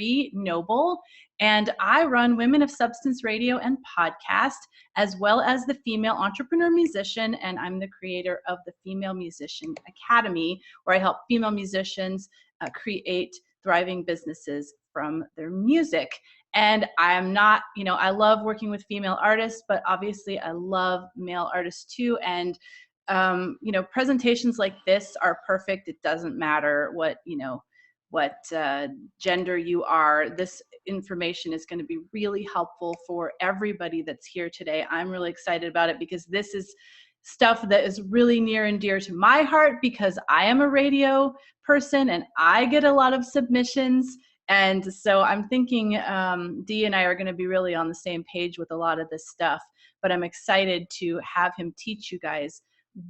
Bree Noble, and I run Women of Substance Radio and podcast, as well as the Female Entrepreneur Musician, and I'm the creator of the Female Musician Academy, where I help female musicians create thriving businesses from their music. And I'm not, I love working with female artists, but obviously I love male artists too. And presentations like this are perfect. It doesn't matter what gender you are. This information is going to be really helpful for everybody that's here today. I'm really excited about it because this is stuff that is really near and dear to my heart because I am a radio person and I get a lot of submissions. And so I'm thinking Dee and I are going to be really on the same page with a lot of this stuff, but I'm excited to have him teach you guys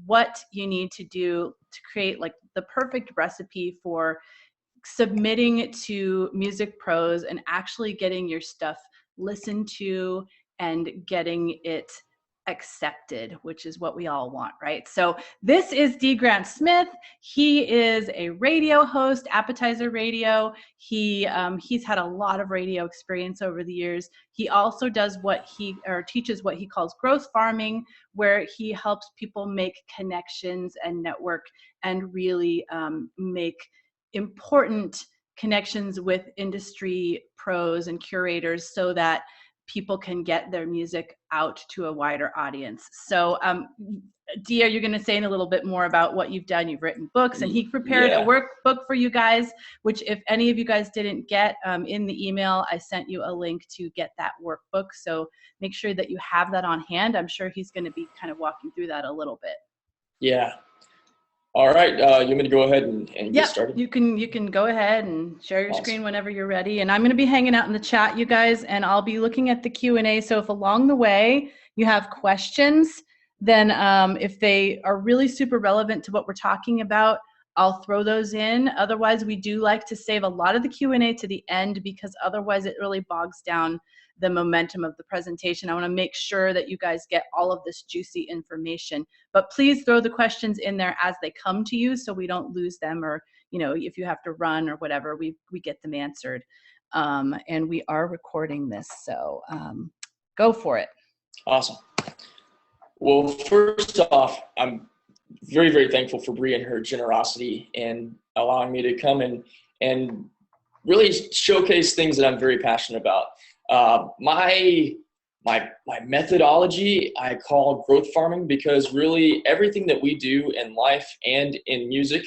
what you need to do to create like the perfect recipe for submitting to music pros and actually getting your stuff listened to and getting it accepted, which is what we all want, right? So this is D. Grant Smith. He is a radio host, Appetizer Radio. He's had a lot of radio experience over the years. He also does teaches what he calls growth farming, where he helps people make connections and network and really make important connections with industry pros and curators so that people can get their music out to a wider audience. So Dia, you're going to say a little bit more about what you've done. You've written books, and he prepared a workbook for you guys, which if any of you guys didn't get in the email, I sent you a link to get that workbook. So make sure that you have that on hand. I'm sure he's going to be kind of walking through that a little bit. Yeah. All right. You want me to go ahead and get started? You can go ahead and share your screen whenever you're ready. And I'm going to be hanging out in the chat, you guys, and I'll be looking at the Q&A. So if along the way you have questions, then if they are really super relevant to what we're talking about, I'll throw those in. Otherwise, we do like to save a lot of the Q&A to the end because otherwise it really bogs down the momentum of the presentation. I want to make sure that you guys get all of this juicy information, but please throw the questions in there as they come to you so we don't lose them, or if you have to run or whatever, we get them answered. And we are recording this, so go for it. Awesome. Well, first off, I'm very, very thankful for Bree and her generosity and allowing me to come and really showcase things that I'm very passionate about. My methodology I call growth farming because really everything that we do in life and in music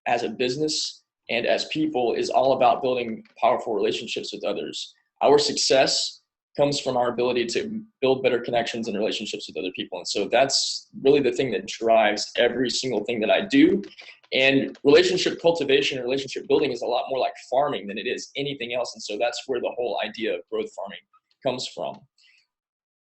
as a business and as people is all about building powerful relationships with others. Our success comes from our ability to build better connections and relationships with other people. And so that's really the thing that drives every single thing that I do. And relationship cultivation, relationship building is a lot more like farming than it is anything else. And so that's where the whole idea of growth farming comes from.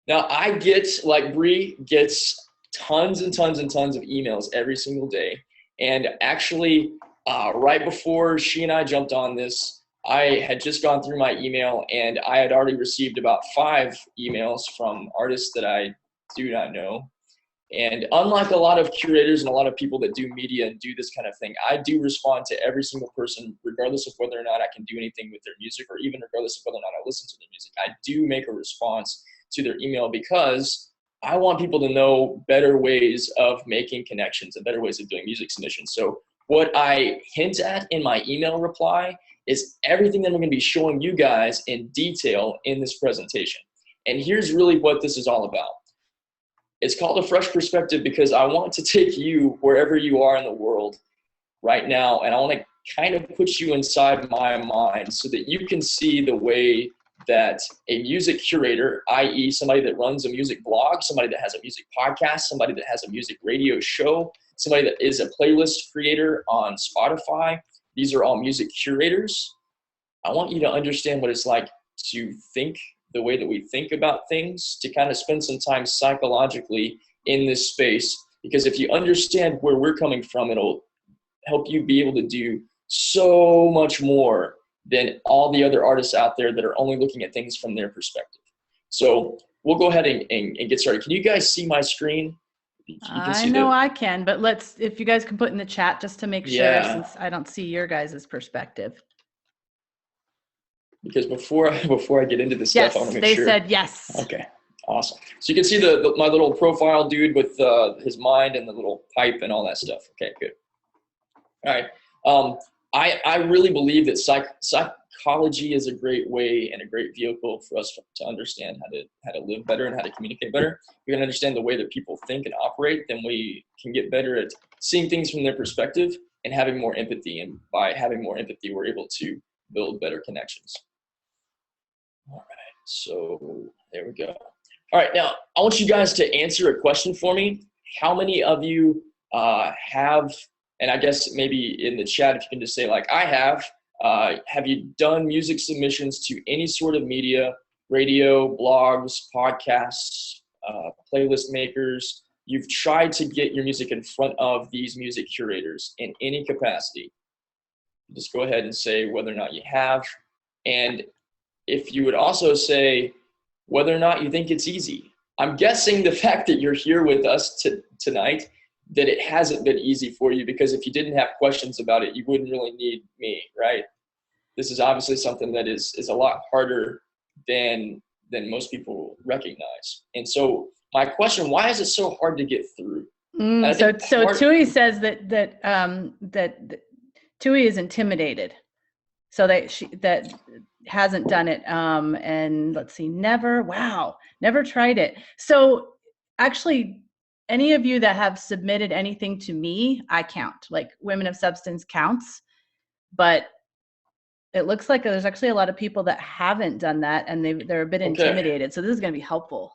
Now I like Bree gets tons and tons and tons of emails every single day. And actually right before she and I jumped on this, I had just gone through my email and I had already received about 5 emails from artists that I do not know. And unlike a lot of curators and a lot of people that do media and do this kind of thing, I do respond to every single person, regardless of whether or not I can do anything with their music or even regardless of whether or not I listen to their music. I do make a response to their email because I want people to know better ways of making connections and better ways of doing music submissions. So what I hint at in my email reply is everything that I'm going to be showing you guys in detail in this presentation. And here's really what this is all about. It's called A Fresh Perspective because I want to take you wherever you are in the world right now, and I want to kind of put you inside my mind so that you can see the way that a music curator, i.e. somebody that runs a music blog, somebody that has a music podcast, somebody that has a music radio show, somebody that is a playlist creator on Spotify, these are all music curators. I want you to understand what it's like to think the way that we think about things, to kind of spend some time psychologically in this space, because if you understand where we're coming from, it'll help you be able to do so much more than all the other artists out there that are only looking at things from their perspective. So we'll go ahead and get started. Can you guys see my screen? I know I can, but if you guys can put in the chat just to make sure, since I don't see your guys' perspective. Because before I get into this stuff, I want to make sure. Yes, they said yes. Okay, awesome. So you can see my little profile dude with his mind and the little pipe and all that stuff. Okay, good. All right. I really believe that psychology is a great way and a great vehicle for us to understand how to live better and how to communicate better. If we can understand the way that people think and operate, then we can get better at seeing things from their perspective and having more empathy. And by having more empathy, we're able to build better connections. All right, so there we go. All right, now I want you guys to answer a question for me. How many of you have, and I guess maybe in the chat, if you can just say like, I have you done music submissions to any sort of media, radio, blogs, podcasts, playlist makers? You've tried to get your music in front of these music curators in any capacity. Just go ahead and say whether or not you have. And if you would also say whether or not you think it's easy. I'm guessing the fact that you're here with us tonight, that it hasn't been easy for you, because if you didn't have questions about it, you wouldn't really need me, right? This is obviously something that is a lot harder than most people recognize. And so my question, why is it so hard to get through? So Tui says that Tui is intimidated. So that hasn't done it. And let's see, never tried it. So actually, any of you that have submitted anything to me, I count. Like Women of Substance counts, but it looks like there's actually a lot of people that haven't done that, and they're a bit intimidated. So this is going to be helpful.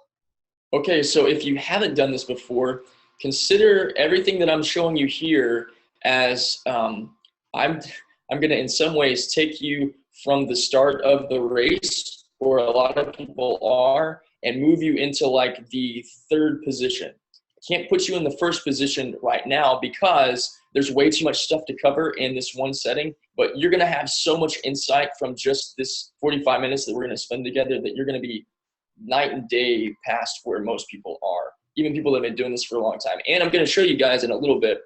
Okay, so if you haven't done this before, consider everything that I'm showing you here as I'm going to, in some ways, take you from the start of the race, or a lot of people are, and move you into like the third position. I can't put you in the first position right now because there's way too much stuff to cover in this one setting, but you're going to have so much insight from just this 45 minutes that we're going to spend together that you're going to be night and day past where most people are, even people that have been doing this for a long time. And I'm going to show you guys in a little bit.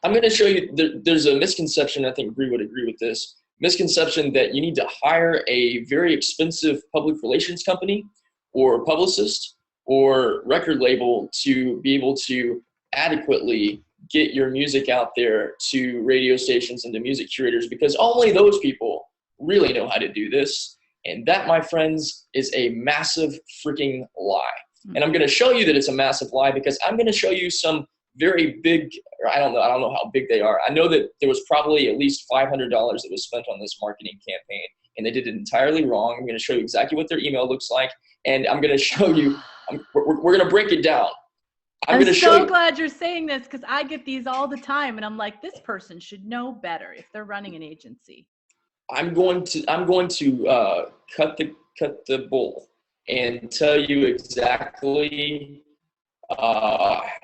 I'm going to show you, there's a misconception, I think Bree would agree with this, misconception that you need to hire a very expensive public relations company or publicist or record label to be able to adequately get your music out there to radio stations and to music curators, because only those people really know how to do this. And that, my friends, is a massive freaking lie. And I'm going to show you that it's a massive lie, because I'm going to show you some very big, or I don't know how big they are. I know that there was probably at least $500 that was spent on this marketing campaign, and they did it entirely wrong. I'm going to show you exactly what their email looks like, and I'm going to show you, we're going to break it down. I'm so glad you're saying this, because I get these all the time, and I'm like, this person should know better if they're running an agency. I'm going to cut the bull and tell you exactly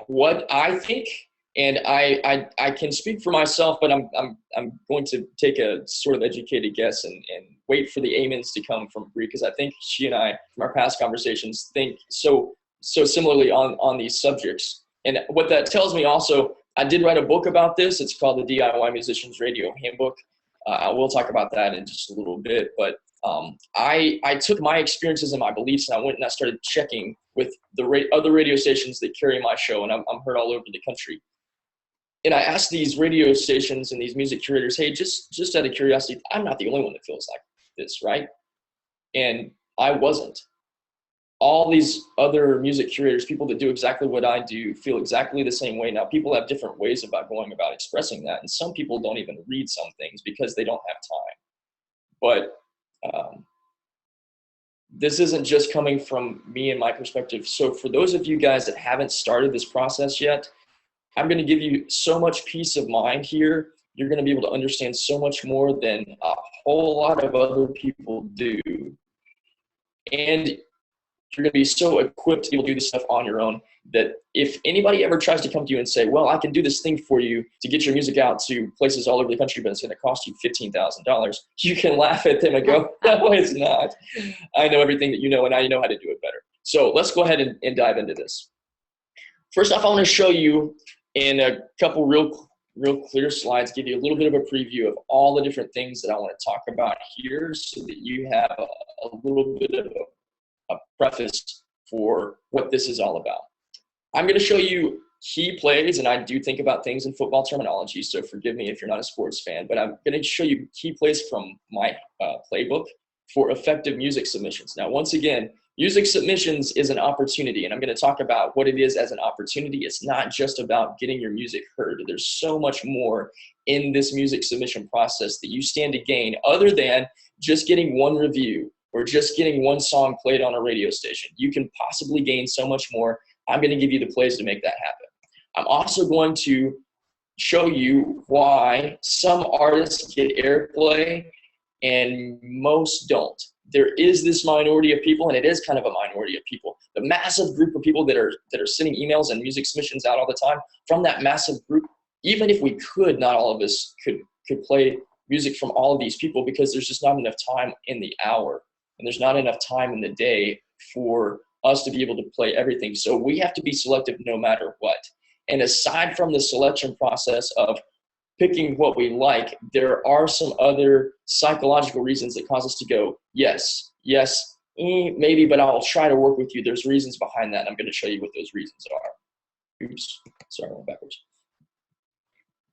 what I think, and I can speak for myself, but I'm going to take a sort of educated guess and wait for the amens to come from Bree, because I think she and I, from our past conversations, think so similarly on these subjects. And what that tells me also, I did write a book about this. It's called the DIY Musician's Radio Handbook. I will talk about that in just a little bit, but I took my experiences and my beliefs, and I went and I started checking with the other radio stations that carry my show, and I'm heard all over the country. And I asked these radio stations and these music curators, hey, just out of curiosity, I'm not the only one that feels like this, right? And I wasn't. All these other music curators, people that do exactly what I do, feel exactly the same way. Now, people have different ways about going about expressing that, and some people don't even read some things because they don't have time. But this isn't just coming from me and my perspective. So for those of you guys that haven't started this process yet, I'm going to give you so much peace of mind here. You're going to be able to understand so much more than a whole lot of other people do. And you're going to be so equipped to be able to do this stuff on your own that if anybody ever tries to come to you and say, well, I can do this thing for you to get your music out to places all over the country, but it's going to cost you $15,000, you can laugh at them and go, no, it's not. I know everything that you know, and I know how to do it better. So let's go ahead and dive into this. First off, I want to show you in a couple real real clear slides, give you a little bit of a preview of all the different things that I want to talk about here so that you have a little bit of a preface for what this is all about. I'm going to show you key plays, and I do think about things in football terminology, so forgive me if you're not a sports fan, but I'm going to show you key plays from my playbook for effective music submissions. Now, once again, music submissions is an opportunity, and I'm going to talk about what it is as an opportunity. It's not just about getting your music heard. There's so much more in this music submission process that you stand to gain other than just getting one review or just getting one song played on a radio station. You can possibly gain so much more. I'm going to give you the plays to make that happen. I'm also going to show you why some artists get airplay and most don't. There is this minority of people, and it is kind of a minority of people. The massive group of people that are sending emails and music submissions out all the time, from that massive group, even if we could, not all of us could play music from all of these people because there's just not enough time in the hour, and there's not enough time in the day for us to be able to play everything. So we have to be selective no matter what. And aside from the selection process of picking what we like, there are some other psychological reasons that cause us to go, yes, maybe, but I'll try to work with you. There's reasons behind that. And I'm going to show you what those reasons are. Oops, sorry, I went backwards.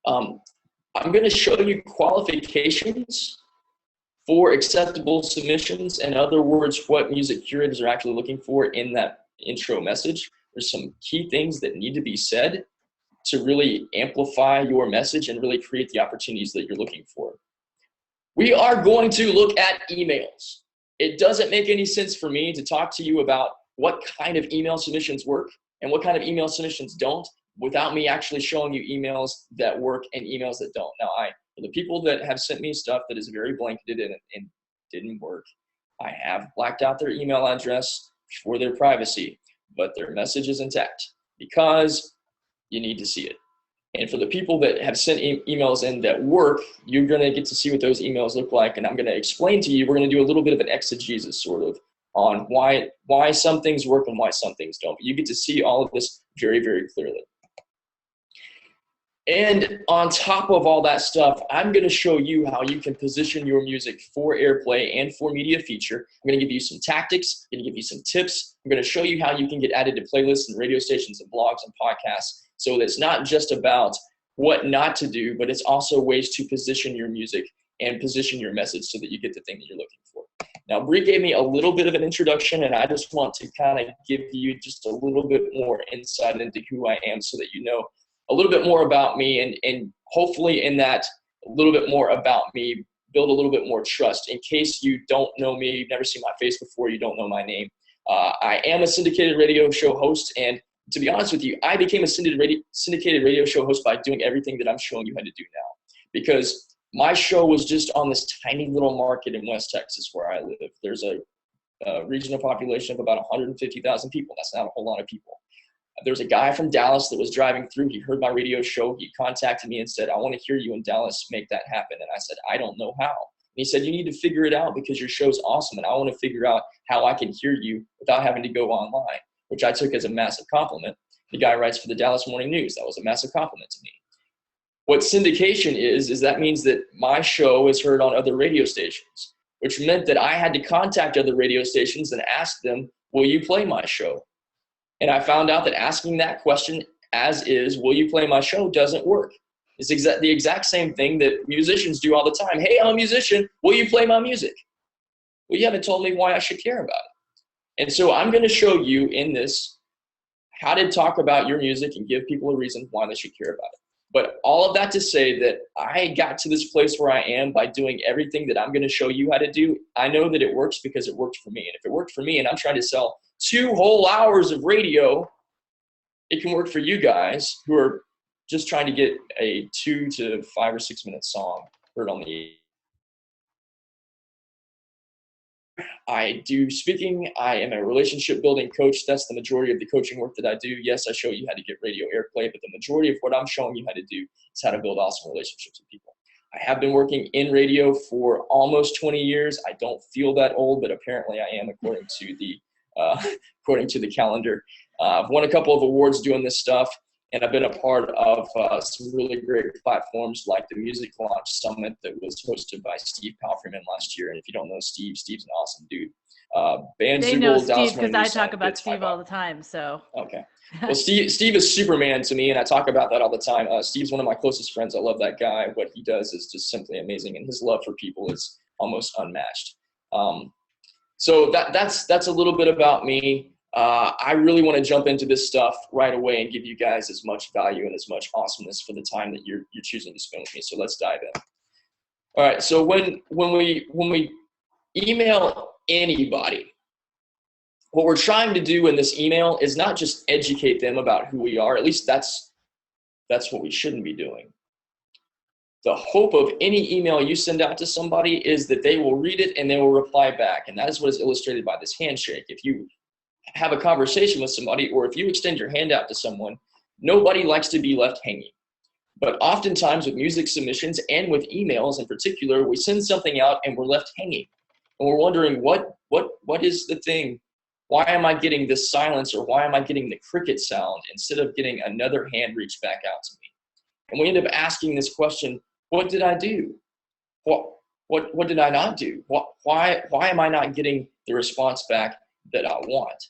I'm going to show you qualifications for acceptable submissions. In other words, what music curators are actually looking for in that intro message. There's some key things that need to be said to really amplify your message and really create the opportunities that you're looking for. We are going to look at emails. It doesn't make any sense for me to talk to you about what kind of email submissions work and what kind of email submissions don't without me actually showing you emails that work and emails that don't. Now, for the people that have sent me stuff that is very blanketed and didn't work, I have blacked out their email address for their privacy, but their message is intact because you need to see it. And for the people that have sent emails in that work, you're going to get to see what those emails look like. And I'm going to explain to you, we're going to do a little bit of an exegesis sort of on why some things work and why some things don't. But you get to see all of this very, very clearly. And on top of all that stuff, I'm going to show you how you can position your music for airplay and for media feature. I'm going to give you some tactics. I'm going to give you some tips. I'm going to show you how you can get added to playlists and radio stations and blogs and podcasts. So that it's not just about what not to do, but it's also ways to position your music and position your message so that you get the thing that you're looking for. Now, Bree gave me a little bit of an introduction, and I just want to kind of give you just a little bit more insight into who I am so that you know a little bit more about me, and hopefully in that a little bit more about me, build a little bit more trust. In case you don't know me, you've never seen my face before, you don't know my name. I am a syndicated radio show host, and to be honest with you, I became a syndicated radio show host by doing everything that I'm showing you how to do now. Because my show was just on this tiny little market in West Texas where I live. There's a regional population of about 150,000 people. That's not a whole lot of people. There's a guy from Dallas that was driving through. He heard my radio show. He contacted me and said, I want to hear you in Dallas make that happen. And I said, I don't know how. And he said, you need to figure it out because your show's awesome. And I want to figure out how I can hear you without having to go online, which I took as a massive compliment. The guy writes for the Dallas Morning News. That was a massive compliment to me. What syndication is that means that my show is heard on other radio stations, which meant that I had to contact other radio stations and ask them, will you play my show? And I found out that asking that question as is, will you play my show, doesn't work. It's the exact same thing that musicians do all the time. Hey, I'm a musician. Will you play my music? Well, you haven't told me why I should care about it. And so I'm going to show you in this how to talk about your music and give people a reason why they should care about it. But all of that to say that I got to this place where I am by doing everything that I'm going to show you how to do. I know that it works because it worked for me. And if it worked for me and I'm trying to sell 2 whole hours of radio, it can work for you guys who are just trying to get a 2 to 5 or 6 minute song heard on the. I do speaking. I am a relationship building coach. That's the majority of the coaching work that I do. Yes, I show you how to get radio airplay, but the majority of what I'm showing you how to do is how to build awesome relationships with people. I have been working in radio for almost 20 years. I don't feel that old, but apparently I am according to the calendar. I've won a couple of awards doing this stuff. And I've been a part of some really great platforms like the Music Launch Summit that was hosted by Steve Palfreyman last year. And if you don't know Steve, Steve's an awesome dude. They know Bandzoogle, Dallas Steve Morning because I News talk Song, about it's my Steve all vibe. the time. So Okay. Well, Steve is Superman to me, and I talk about that all the time. Steve's one of my closest friends. I love that guy. What he does is just simply amazing, and his love for people is almost unmatched. So that's a little bit about me. I really want to jump into this stuff right away and give you guys as much value and as much awesomeness for the time that you're choosing to spend with me. So let's dive in. All right. So when we email anybody, what we're trying to do in this email is not just educate them about who we are. At least that's what we shouldn't be doing. The hope of any email you send out to somebody is that they will read it and they will reply back. And that is what is illustrated by this handshake. If you have a conversation with somebody, or if you extend your hand out to someone, nobody likes to be left hanging. But oftentimes with music submissions and with emails in particular, we send something out and we're left hanging. And we're wondering, what is the thing? Why am I getting this silence, or why am I getting the cricket sound instead of getting another hand reached back out to me? And we end up asking this question, what did I do? What did I not do? Why am I not getting the response back that I want?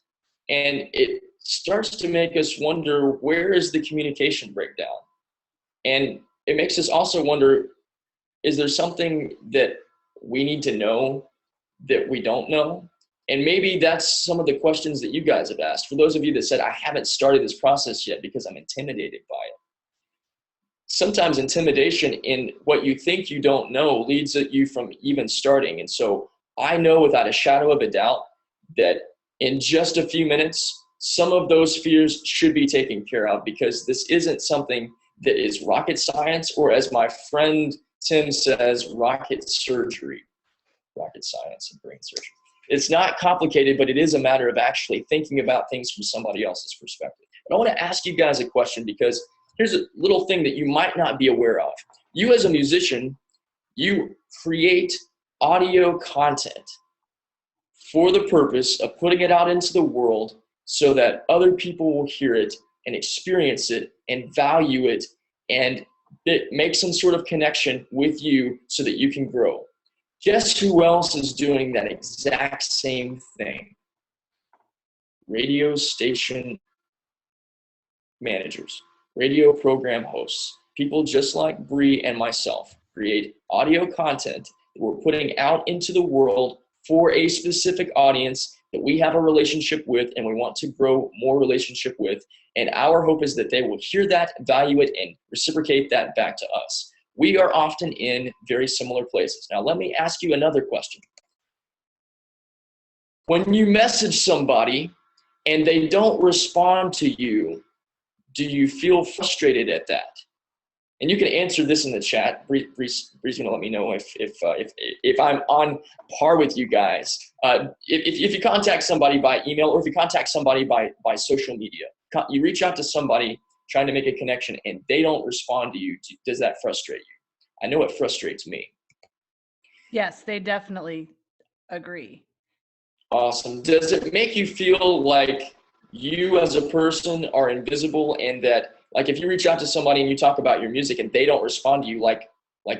And it starts to make us wonder, where is the communication breakdown? And it makes us also wonder, is there something that we need to know that we don't know? And maybe that's some of the questions that you guys have asked. For those of you that said, I haven't started this process yet because I'm intimidated by it. Sometimes intimidation in what you think you don't know leads you from even starting. And so I know without a shadow of a doubt that in just a few minutes, some of those fears should be taken care of, because this isn't something that is rocket science, or as my friend Tim says, rocket surgery. Rocket science and brain surgery. It's not complicated, but it is a matter of actually thinking about things from somebody else's perspective. But I want to ask you guys a question, because here's a little thing that you might not be aware of. You as a musician, you create audio content for the purpose of putting it out into the world so that other people will hear it and experience it and value it, and make some sort of connection with you so that you can grow. Guess who else is doing that exact same thing? Radio station managers, radio program hosts, people just like Bree and myself create audio content that we're putting out into the world for a specific audience that we have a relationship with and we want to grow more relationship with. And our hope is that they will hear that, value it, and reciprocate that back to us. We are often in very similar places. Now, let me ask you another question. When you message somebody and they don't respond to you, do you feel frustrated at that? And you can answer this in the chat. Bree's gonna let me know if I'm on par with you guys. If you contact somebody by email, or if you contact somebody by social media, you reach out to somebody trying to make a connection and they don't respond to you, does that frustrate you? I know it frustrates me. Yes, they definitely agree. Awesome. Does it make you feel like you as a person are invisible, and that, like, if you reach out to somebody and you talk about your music and they don't respond to you, like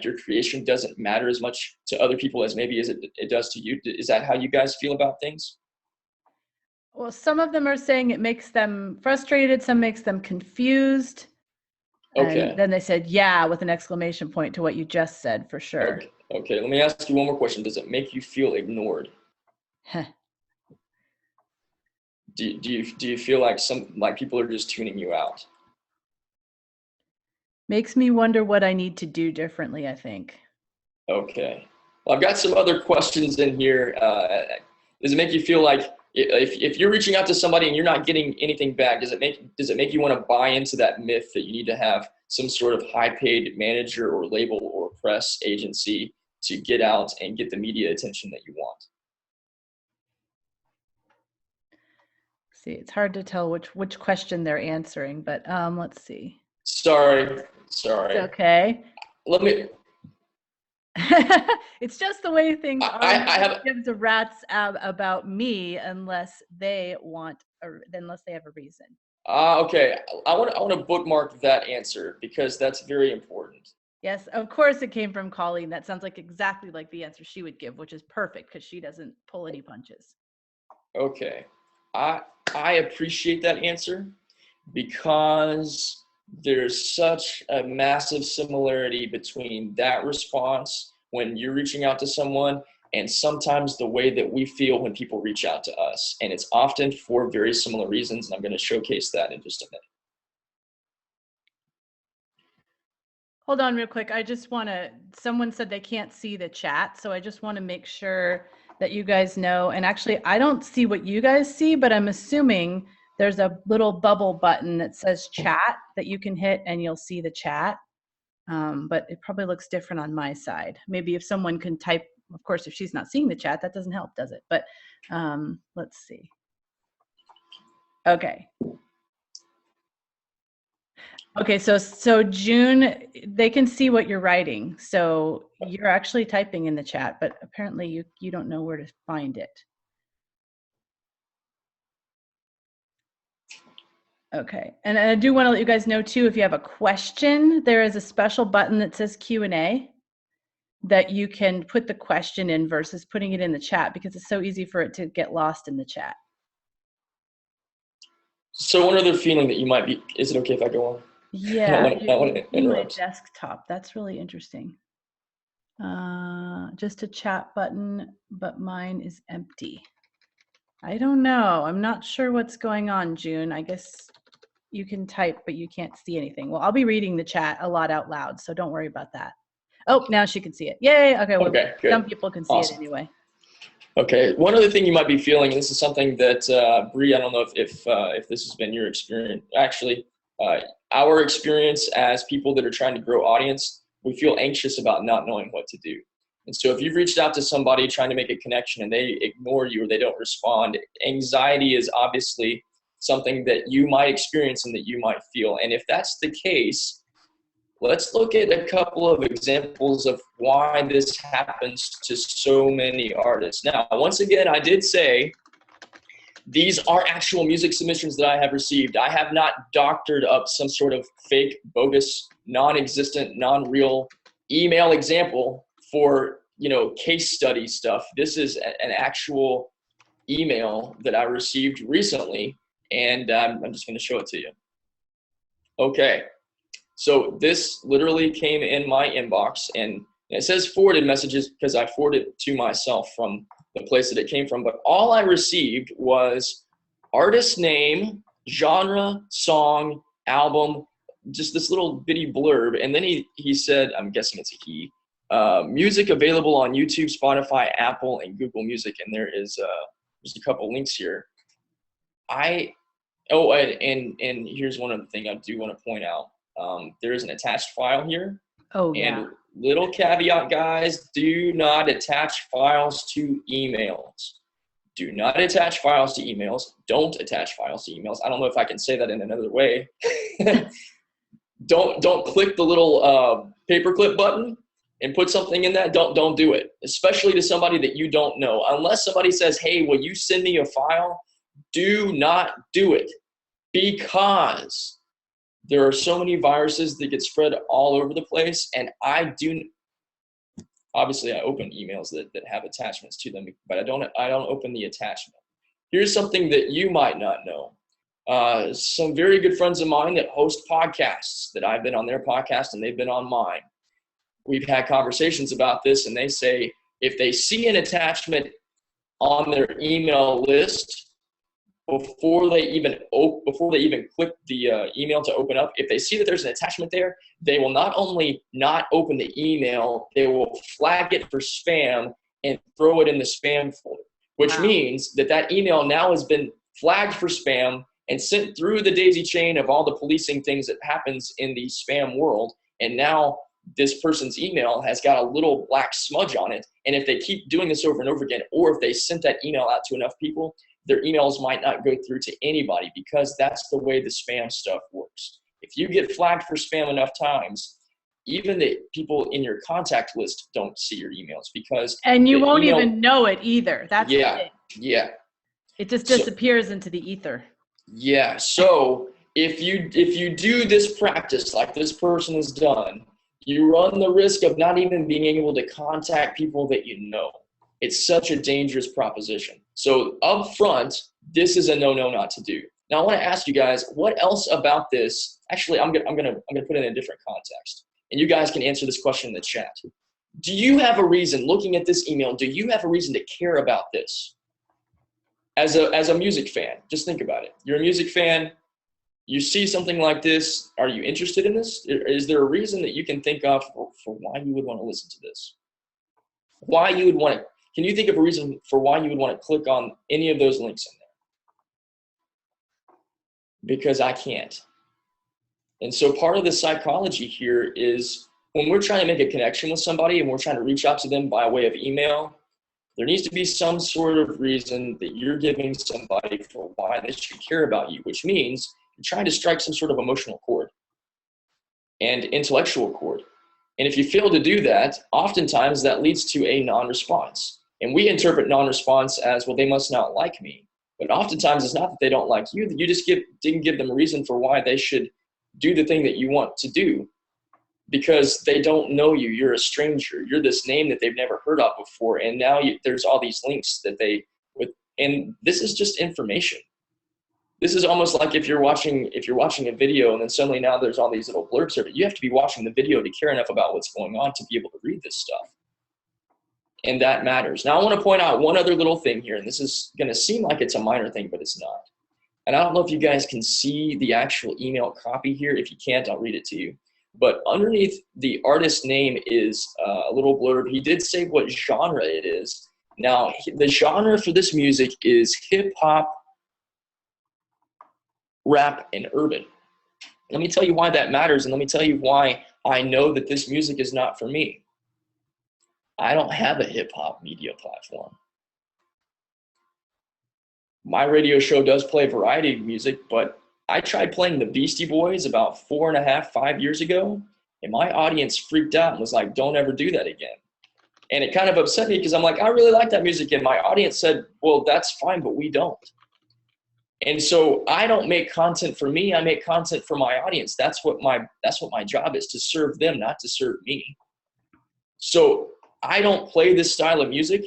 your creation doesn't matter as much to other people as maybe as it does to you? Is that how you guys feel about things? Well, some of them are saying it makes them frustrated, some makes them confused. Okay. And then they said, yeah, with an exclamation point to what you just said, for sure. Okay. Let me ask you one more question. Does it make you feel ignored? Do you feel like people are just tuning you out? Makes me wonder what I need to do differently, I think. Okay. Well, I've got some other questions in here. Does it make you feel like, if you're reaching out to somebody and you're not getting anything back, does it make you want to buy into that myth that you need to have some sort of high-paid manager or label or press agency to get out and get the media attention that you want? See, it's hard to tell which question they're answering, but let's see. Sorry. It's okay. Let me. It's just the way things are. I have gives a rat's about me unless they have a reason. Okay. I want to bookmark that answer because that's very important. Yes, of course it came from Colleen. That sounds like exactly like the answer she would give, which is perfect because she doesn't pull any punches. Okay. I I appreciate that answer because there's such a massive similarity between that response when you're reaching out to someone and sometimes the way that we feel when people reach out to us. And it's often for very similar reasons, and I'm going to showcase that in just a minute. Hold on real quick. I just want to, someone said they can't see the chat, so I just want to make sure that you guys know. And actually, I don't see what you guys see, but I'm assuming there's a little bubble button that says chat that you can hit and you'll see the chat. But it probably looks different on my side. Maybe if someone can type, of course, if she's not seeing the chat, that doesn't help, does it? But let's see. Okay. Okay, so June, they can see what you're writing. So you're actually typing in the chat, but apparently you don't know where to find it. Okay, and I do want to let you guys know too, if you have a question, there is a special button that says Q&A that you can put the question in versus putting it in the chat because it's so easy for it to get lost in the chat. So one other feeling that you might be, is it okay if I go on? Yeah, I don't want to interrupt. my desktop. That's really interesting. Just a chat button, but mine is empty. I don't know. I'm not sure what's going on, June. I guess you can type, but you can't see anything. Well, I'll be reading the chat a lot out loud, so don't worry about that. Oh, now she can see it. Yay. Okay, well, Okay, good. some people can see Awesome. it anyway. Okay, one other thing you might be feeling, and this is something that, Bree, I don't know if this has been your experience. Actually, our experience as people that are trying to grow audience, we feel anxious about not knowing what to do. And so if you've reached out to somebody trying to make a connection and they ignore you or they don't respond, anxiety is obviously something that you might experience and that you might feel. And if that's the case, let's look at a couple of examples of why this happens to so many artists. Now, once again, I did say these are actual music submissions that I have received. I have not doctored up some sort of fake, bogus, non-existent, non-real email example for, case study stuff. This is an actual email that I received recently, and I'm just going to show it to you. Okay. So this literally came in my inbox, and it says forwarded messages because I forwarded it to myself from the place that it came from. But all I received was artist name, genre, song, album, just this little bitty blurb. And then he said, I'm guessing it's a he, music available on YouTube, Spotify, Apple, and Google Music. And there is just a couple links here. And here's one other thing I do want to point out. There is an attached file here. Oh, yeah. And little caveat, guys, do not attach files to emails. Do not attach files to emails. Don't attach files to emails. I don't know if I can say that in another way. Don't click the little paperclip button and put something in that. Don't do it, especially to somebody that you don't know. Unless somebody says, hey, will you send me a file? Do not do it, because there are so many viruses that get spread all over the place. And obviously I open emails that have attachments to them, but I don't open the attachment. Here's something that you might not know. Some very good friends of mine that host podcasts, that I've been on their podcast and they've been on mine. We've had conversations about this, and they say if they see an attachment on their email list, before they even click the email to open up, if they see that there's an attachment there, they will not only not open the email, they will flag it for spam and throw it in the spam folder, which means that email now has been flagged for spam and sent through the daisy chain of all the policing things that happens in the spam world. And now this person's email has got a little black smudge on it. And if they keep doing this over and over again, or if they sent that email out to enough people, their emails might not go through to anybody, because that's the way the spam stuff works. If you get flagged for spam enough times, even the people in your contact list don't see your emails, because you won't even know it either. That's yeah. it just disappears into the ether. Yeah. So if you do this practice like this person has done, you run the risk of not even being able to contact people that you know. It's such a dangerous proposition. So up front, this is a no-no not to do. Now I want to ask you guys, what else about this? Actually, I'm gonna put it in a different context, and you guys can answer this question in the chat. Do you have a reason, looking at this email, do you have a reason to care about this? As a music fan, just think about it. You're a music fan. You see something like this. Are you interested in this? Is there a reason that you can think of for why you would want to listen to this? Why you would want to? Can you think of a reason for why you would want to click on any of those links in there? Because I can't. And so part of the psychology here is when we're trying to make a connection with somebody and we're trying to reach out to them by way of email, there needs to be some sort of reason that you're giving somebody for why they should care about you, which means you're trying to strike some sort of emotional chord and intellectual chord. And if you fail to do that, oftentimes that leads to a non-response. And we interpret non-response as, well, they must not like me. But oftentimes it's not that they don't like you, that you just didn't give them a reason for why they should do the thing that you want to do, because they don't know you. You're a stranger. You're this name that they've never heard of before. And now there's all these links that and this is just information. This is almost like if you're watching a video and then suddenly now there's all these little blurbs here, but you have to be watching the video to care enough about what's going on to be able to read this stuff. And that matters. Now I want to point out one other little thing here, and this is going to seem like it's a minor thing, but it's not. And I don't know if you guys can see the actual email copy here. If you can't, I'll read it to you. But underneath the artist name is a little blurb. He did say what genre it is. Now, the genre for this music is hip hop, rap, and urban. Let me tell you why that matters, and let me tell you why I know that this music is not for me. I don't have a hip hop media platform. My radio show does play variety music, but I tried playing the Beastie Boys about 4.5, 5 years ago, and my audience freaked out and was like, don't ever do that again. And it kind of upset me because I'm like, I really like that music. And my audience said, well, that's fine, but we don't. And so I don't make content for me. I make content for my audience. That's what my job is, to serve them, not to serve me. So I don't play this style of music.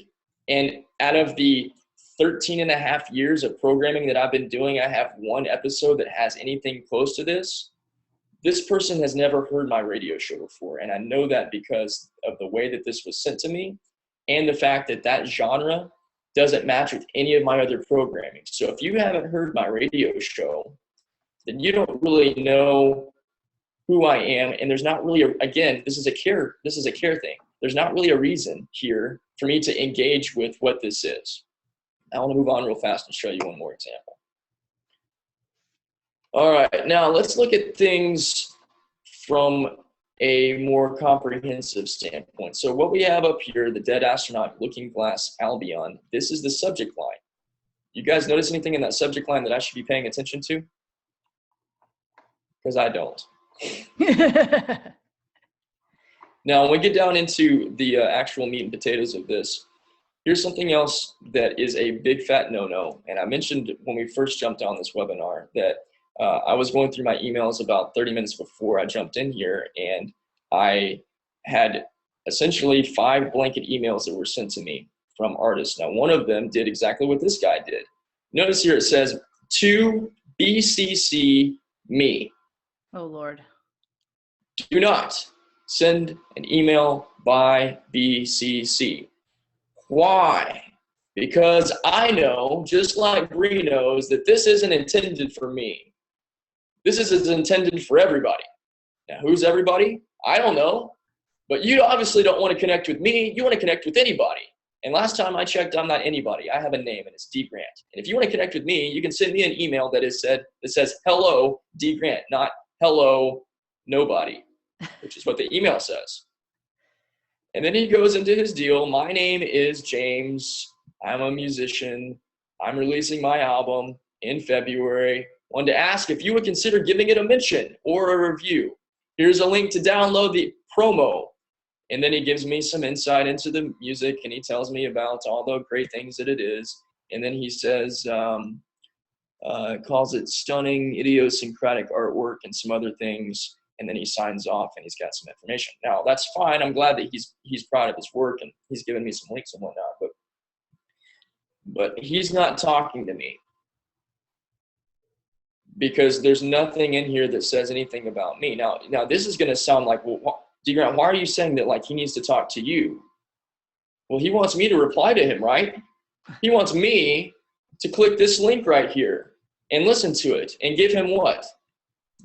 And out of the 13.5 years of programming that I've been doing, I have one episode that has anything close to this. This person has never heard my radio show before. And I know that because of the way that this was sent to me and the fact that that genre doesn't match with any of my other programming. So if you haven't heard my radio show, then you don't really know who I am. And there's not really, again, this is a care thing. There's not really a reason here for me to engage with what this is. I want to move on real fast and show you one more example. All right, now let's look at things from a more comprehensive standpoint. So what we have up here, the dead astronaut, looking glass, Albion, this is the subject line. You guys notice anything in that subject line that I should be paying attention to? Because I don't. Now, when we get down into the actual meat and potatoes of this, here's something else that is a big fat no-no. And I mentioned when we first jumped on this webinar that I was going through my emails about 30 minutes before I jumped in here, and I had essentially 5 blanket emails that were sent to me from artists. Now, one of them did exactly what this guy did. Notice here it says, to BCC me. Oh, Lord. Do not send an email by BCC. Why? Because I know, just like Bree knows, that this isn't intended for me. This is intended for everybody. Now, who's everybody? I don't know. But you obviously don't want to connect with me. You want to connect with anybody. And last time I checked, I'm not anybody. I have a name, and it's D. Grant. And if you want to connect with me, you can send me an email that says, hello, D. Grant, not hello, nobody, which is what the email says. And then he goes into his deal. My name is James. I'm a musician. I'm releasing my album in February. Wanted to ask if you would consider giving it a mention or a review. Here's a link to download the promo. And then he gives me some insight into the music, and he tells me about all the great things that it is. And then he says, calls it stunning, idiosyncratic artwork and some other things, and then he signs off and he's got some information. Now that's fine. I'm glad that he's proud of his work and he's given me some links and whatnot, but he's not talking to me because there's nothing in here that says anything about me. Now this is going to sound like, well, DeGrant, why are you saying that like he needs to talk to you? Well, he wants me to reply to him, right? He wants me to click this link right here and listen to it and give him what?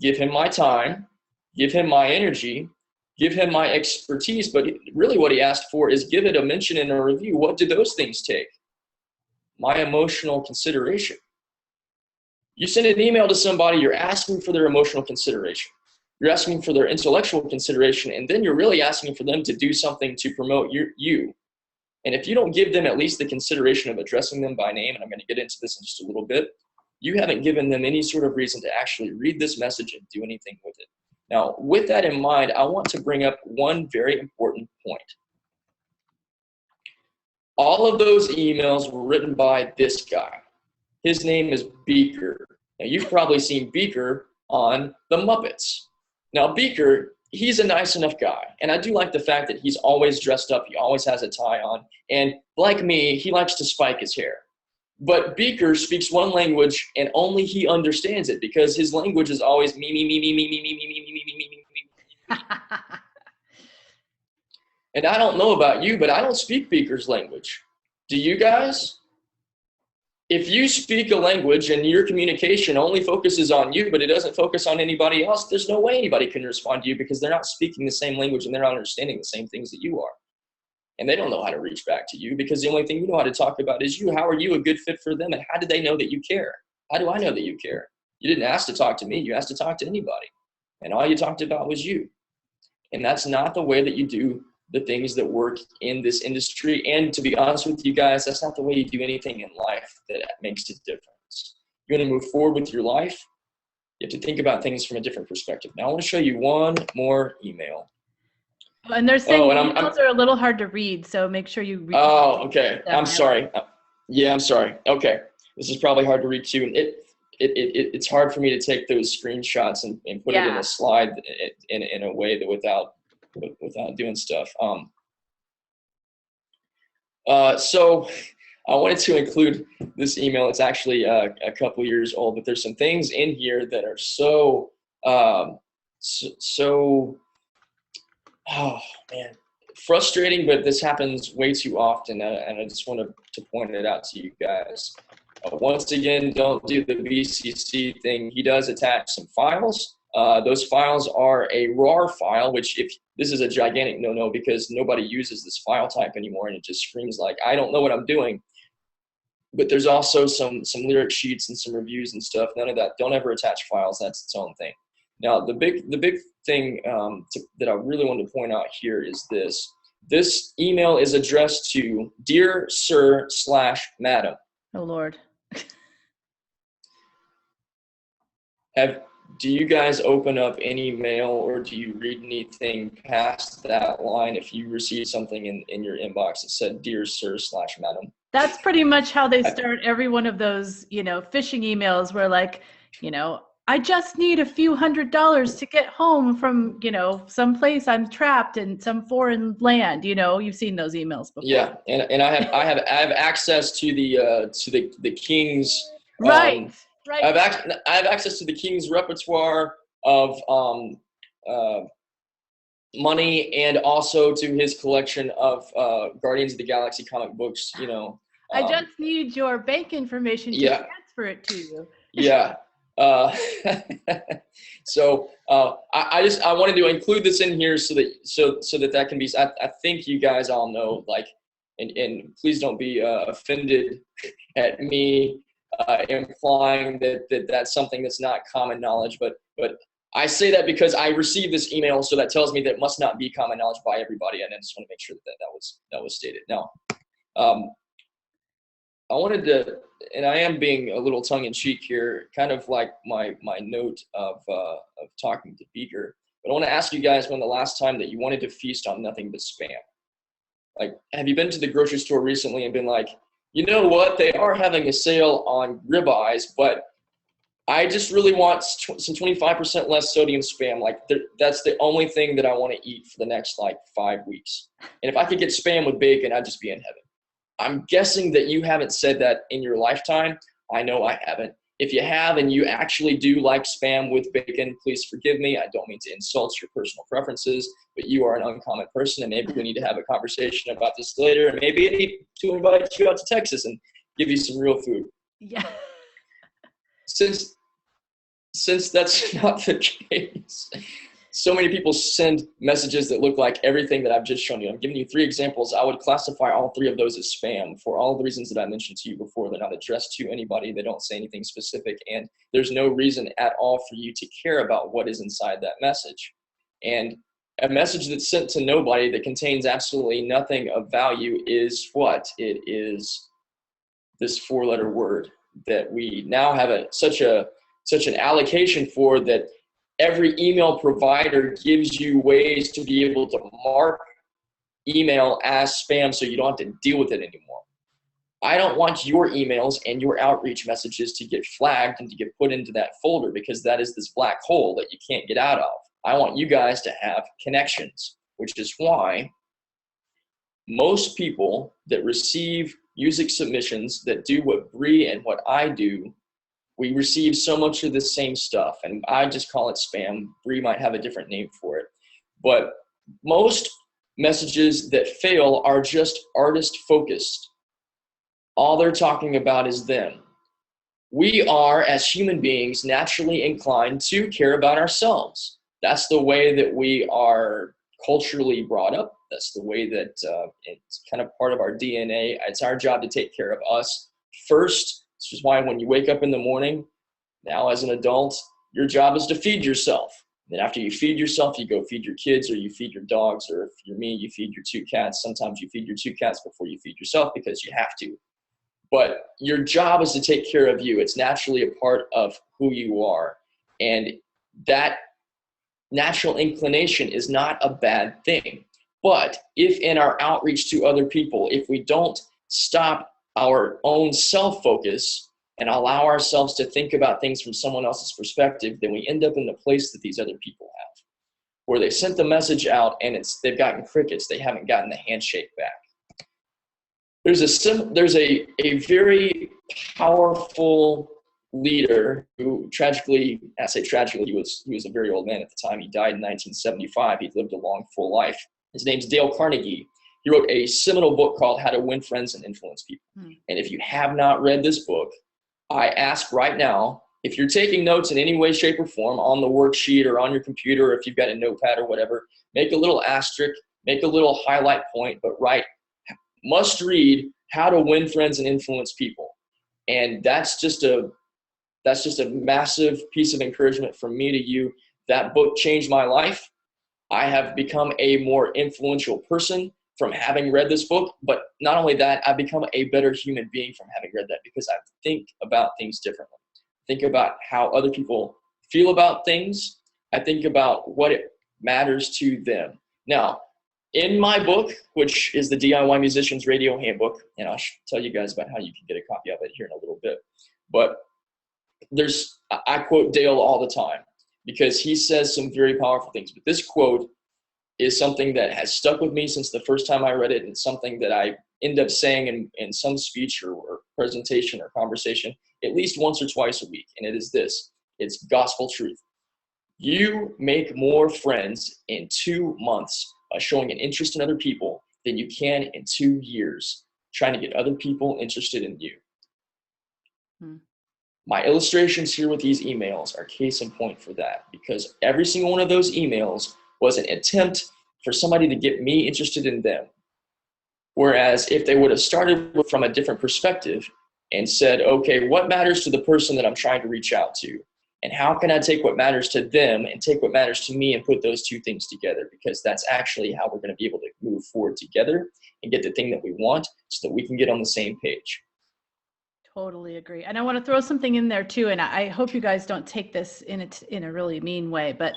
Give him my time, give him my energy, give him my expertise. But really what he asked for is give it a mention and a review. What do those things take? My emotional consideration. You send an email to somebody, you're asking for their emotional consideration. You're asking for their intellectual consideration, and then you're really asking for them to do something to promote you. And if you don't give them at least the consideration of addressing them by name, and I'm going to get into this in just a little bit, you haven't given them any sort of reason to actually read this message and do anything with it. Now, with that in mind, I want to bring up one very important point. All of those emails were written by this guy. His name is Beaker. Now, you've probably seen Beaker on The Muppets. Now, Beaker, he's a nice enough guy, and I do like the fact that he's always dressed up, he always has a tie on, and like me, he likes to spike his hair. But Beaker speaks one language, and only he understands it because his language is always me, me, me, me, me, me, me, me, me, me, me, me, me, me. And I don't know about you, but I don't speak Beaker's language. Do you guys? If you speak a language and your communication only focuses on you, but it doesn't focus on anybody else, there's no way anybody can respond to you because they're not speaking the same language and they're not understanding the same things that you are. And they don't know how to reach back to you because the only thing you know how to talk about is you. How are you a good fit for them? And how do they know that you care? How do I know that you care? You didn't ask to talk to me. You asked to talk to anybody. And all you talked about was you. And that's not the way that you do the things that work in this industry. And to be honest with you guys, that's not the way you do anything in life that makes a difference. You want to move forward with your life, you have to think about things from a different perspective. Now I want to show you one more email. And they're saying emails are a little hard to read, so make sure you read. Oh, okay. I'm sorry. Yeah, I'm sorry. Okay. This is probably hard to read too. And it's hard for me to take those screenshots and put it in a slide in a way that without doing stuff. So I wanted to include this email. It's actually a couple years old, but there's some things in here that are so oh man, frustrating, but this happens way too often, and I just wanted to point it out to you guys. Once again, don't do the BCC thing. He does attach some files. Those files are a RAR file, which this is a gigantic no-no because nobody uses this file type anymore, and it just screams like, I don't know what I'm doing. But there's also some lyric sheets and some reviews and stuff. None of that. Don't ever attach files. That's its own thing. Now, the big thing that I really want to point out here is this. This email is addressed to Dear Sir / Madam. Oh, Lord. Do you guys open up any mail or do you read anything past that line if you receive something in your inbox that said Dear Sir / Madam? That's pretty much how they start every one of those, phishing emails where like, I just need a few $100s to get home from, someplace I'm trapped in some foreign land. You've seen those emails before. Yeah, and I have access to the King's. Right. Right. I have access to the King's repertoire of money and also to his collection of Guardians of the Galaxy comic books. I just need your bank information to transfer it to you. Yeah. So I wanted to include this in here so that can be. I think you guys all know, like, and please don't be offended at me implying that that's something that's not common knowledge, but I say that because I received this email, so that tells me that it must not be common knowledge by everybody, and I just want to make sure that was stated. Now, I wanted to, and I am being a little tongue-in-cheek here, kind of like my note of talking to Beaker, but I want to ask you guys when the last time that you wanted to feast on nothing but spam. Like, have you been to the grocery store recently and been like, you know what, they are having a sale on ribeyes, but I just really want some 25% less sodium spam. Like that's the only thing that I want to eat for the next like 5 weeks. And if I could get spam with bacon, I'd just be in heaven. I'm guessing that you haven't said that in your lifetime. I know I haven't. If you have and you actually do like spam with bacon, please forgive me. I don't mean to insult your personal preferences, but you are an uncommon person, and maybe we need to have a conversation about this later, and maybe I need to invite you out to Texas and give you some real food. Yeah. Since that's not the case, so many people send messages that look like everything that I've just shown you. I'm giving you 3 examples. I would classify all 3 of those as spam for all the reasons that I mentioned to you before. They're not addressed to anybody. They don't say anything specific. And there's no reason at all for you to care about what is inside that message. And a message that's sent to nobody that contains absolutely nothing of value is what? It is this 4-letter word that we now have such an allocation for, that every email provider gives you ways to be able to mark email as spam so you don't have to deal with it anymore. I don't want your emails and your outreach messages to get flagged and to get put into that folder, because that is this black hole that you can't get out of. I want you guys to have connections, which is why most people that receive music submissions that do what Bree and what I do, we receive so much of the same stuff, and I just call it spam. Bree might have a different name for it. But most messages that fail are just artist-focused. All they're talking about is them. We are, as human beings, naturally inclined to care about ourselves. That's the way that we are culturally brought up. That's the way that it's kind of part of our DNA. It's our job to take care of us first. This is why when you wake up in the morning, now as an adult, your job is to feed yourself. Then after you feed yourself, you go feed your kids, or you feed your dogs, or if you're me, you feed your 2 cats. Sometimes you feed your 2 cats before you feed yourself because you have to. But your job is to take care of you. It's naturally a part of who you are. And that natural inclination is not a bad thing. But if in our outreach to other people, if we don't stop our own self-focus and allow ourselves to think about things from someone else's perspective, then we end up in the place that these other people have, where they sent the message out and they've gotten crickets. They haven't gotten the handshake back. There's a very powerful leader who tragically, I say tragically, he was a very old man at the time. He died in 1975. He lived a long, full life. His name's Dale Carnegie. He wrote a seminal book called How to Win Friends and Influence People. And if you have not read this book, I ask right now, if you're taking notes in any way, shape, or form on the worksheet or on your computer, or if you've got a notepad or whatever, make a little asterisk, make a little highlight point, but write, must read How to Win Friends and Influence People. And that's just a massive piece of encouragement from me to you. That book changed my life. I have become a more influential person from having read this book, but not only that, I've become a better human being from having read that, because I think about things differently. Think about how other people feel about things. I think about what it matters to them. Now, in my book, which is the DIY Musician's Radio Handbook, and I'll tell you guys about how you can get a copy of it here in a little bit, but I quote Dale all the time because he says some very powerful things. But this quote is something that has stuck with me since the first time I read it, and something that I end up saying in some speech or presentation or conversation at least once or twice a week. And it is this: it's gospel truth. You make more friends in 2 months by showing an interest in other people than you can in 2 years trying to get other people interested in you. My illustrations here with these emails are case in point for that, because every single one of those emails was an attempt for somebody to get me interested in them. Whereas if they would have started from a different perspective and said, okay, what matters to the person that I'm trying to reach out to? And how can I take what matters to them and take what matters to me and put those 2 things together? Because that's actually how we're going to be able to move forward together and get the thing that we want, so that we can get on the same page. Totally agree. And I want to throw something in there too. And I hope you guys don't take this in a really mean way. But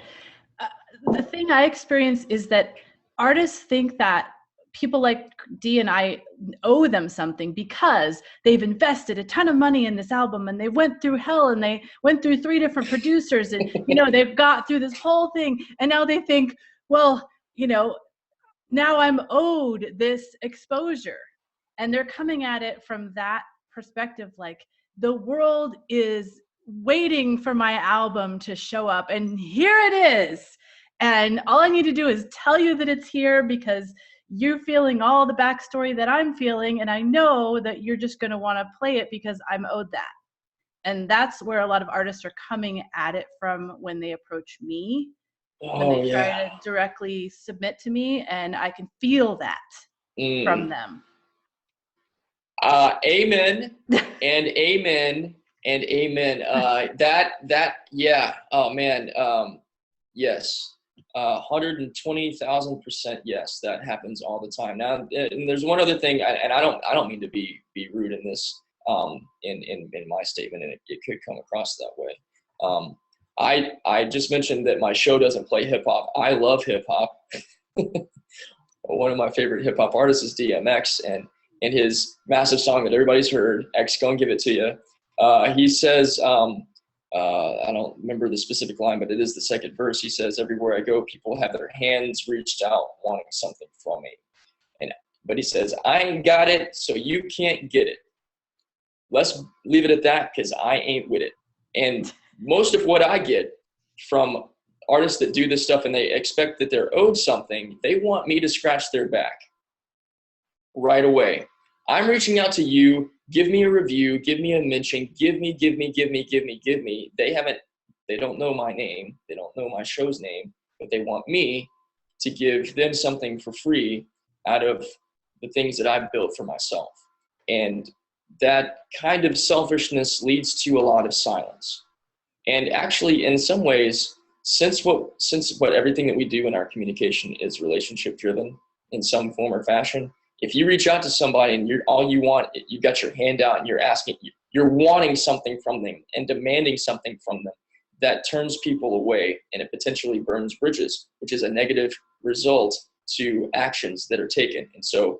the thing I experience is that artists think that people like Dee and I owe them something because they've invested a ton of money in this album, and they went through hell, and they went through 3 different producers, and, you know, they've got through this whole thing. And now they think, well, you know, now I'm owed this exposure. And they're coming at it from that perspective, like, the world is waiting for my album to show up, and here it is. And all I need to do is tell you that it's here because you're feeling all the backstory that I'm feeling, and I know that you're just going to want to play it because I'm owed that. And that's where a lot of artists are coming at it from when they approach me, when they try to directly submit to me, and I can feel that from them. Amen and amen and amen. Yeah. Oh man. Yes. 120,000% yes. That happens all the time. Now, and there's one other thing, and I don't mean to be rude in this, in my statement, and it could come across that way. I just mentioned that my show doesn't play hip hop. I love hip hop. One of my favorite hip hop artists is DMX, and in his massive song that everybody's heard, X Gon' Give It To You, he says, I don't remember the specific line, but it is the second verse. He says, everywhere I go, people have their hands reached out wanting something from me. But he says, I ain't got it, so you can't get it. Let's leave it at that, because I ain't with it. And most of what I get from artists that do this stuff and they expect that they're owed something, they want me to scratch their back right away. I'm reaching out to you. Give me a review. Give me a mention. Give me. They don't know my name. They don't know my show's name, but they want me to give them something for free out of the things that I've built for myself. And that kind of selfishness leads to a lot of silence. And actually, in some ways, since what everything that we do in our communication is relationship driven in some form or fashion, if you reach out to somebody and you got your hand out and you're wanting something from them and demanding something from them, that turns people away, and it potentially burns bridges, which is a negative result to actions that are taken. And so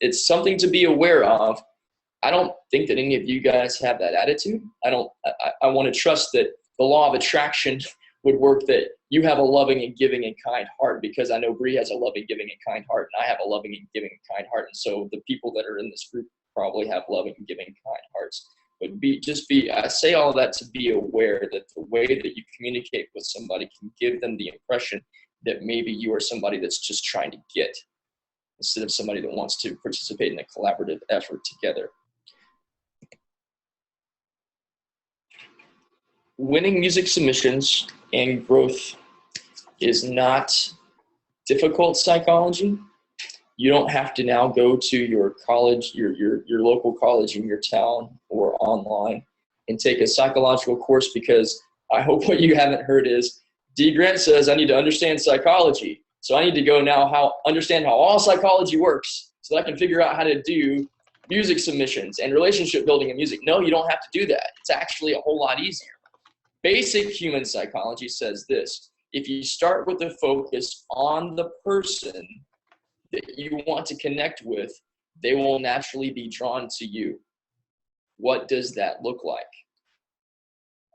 it's something to be aware of. I don't think that any of you guys have that attitude. I want to trust that the law of attraction would work, that you have a loving and giving and kind heart, because I know Bree has a loving, giving, and kind heart, and I have a loving and giving and kind heart. And so the people that are in this group probably have loving and giving and kind hearts. But I say all that to be aware that the way that you communicate with somebody can give them the impression that maybe you are somebody that's just trying to get, instead of somebody that wants to participate in a collaborative effort together. Winning music submissions and growth is not difficult psychology. You don't have to now go to your college, your local college in your town or online and take a psychological course, because I hope what you haven't heard is D. Grant says I need to understand psychology. So I need to go now understand how all psychology works so that I can figure out how to do music submissions and relationship building in music. No, you don't have to do that. It's actually a whole lot easier. Basic human psychology says this: if you start with the focus on the person that you want to connect with, they will naturally be drawn to you. What does that look like?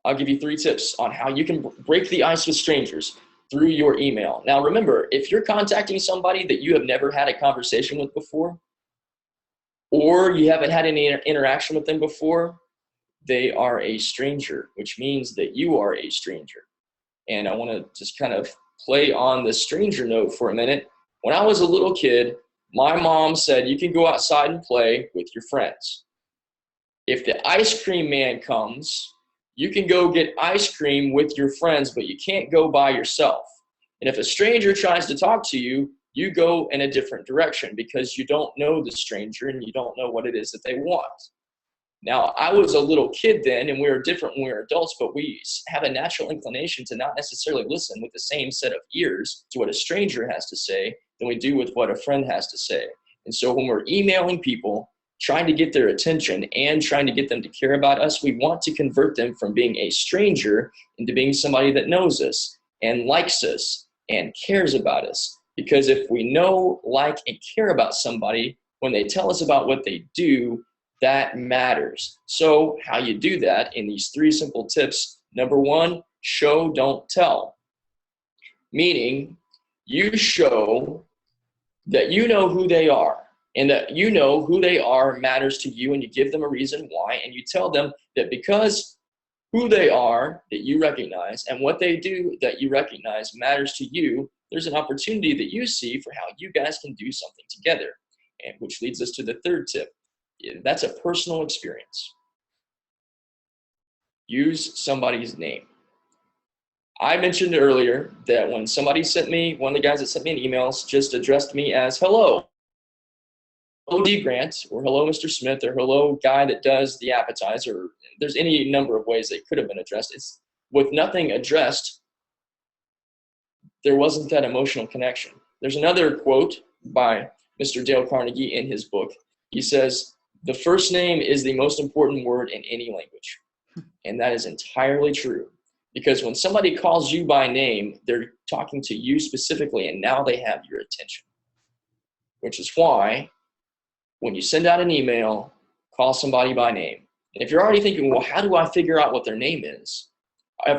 I'll give you 3 tips on how you can break the ice with strangers through your email. Now remember, if you're contacting somebody that you have never had a conversation with before, or you haven't had any interaction with them before, they are a stranger, which means that you are a stranger. And I want to just kind of play on the stranger note for a minute. When I was a little kid, my mom said you can go outside and play with your friends. If the ice cream man comes, you can go get ice cream with your friends, but you can't go by yourself. And if a stranger tries to talk to you, you go in a different direction, because you don't know the stranger and you don't know what it is that they want. Now, I was a little kid then, and we were different when we were adults, but we have a natural inclination to not necessarily listen with the same set of ears to what a stranger has to say than we do with what a friend has to say. And so when we're emailing people, trying to get their attention and trying to get them to care about us, we want to convert them from being a stranger into being somebody that knows us and likes us and cares about us, Because if we know, like, and care about somebody, when they tell us about what they do, that matters. So how you do that in these 3 simple tips. Number 1, show, don't tell. Meaning, you show that you know who they are, and that you know who they are matters to you, and you give them a reason why, and you tell them that because who they are that you recognize and what they do that you recognize matters to you, there's an opportunity that you see for how you guys can do something together. And which leads us to the 3rd tip. That's a personal experience. Use somebody's name. I mentioned earlier that when somebody sent me, one of the guys that sent me an email just addressed me as hello. Hello, D. Grant, or hello, Mr. Smith, or hello, guy that does the appetizer. There's any number of ways they could have been addressed. It's with nothing addressed, there wasn't that emotional connection. There's another quote by Mr. Dale Carnegie in his book. He says, the first name is the most important word in any language. And that is entirely true. Because when somebody calls you by name, they're talking to you specifically, and now they have your attention. Which is why, when you send out an email, call somebody by name. And if you're already thinking, well, how do I figure out what their name is?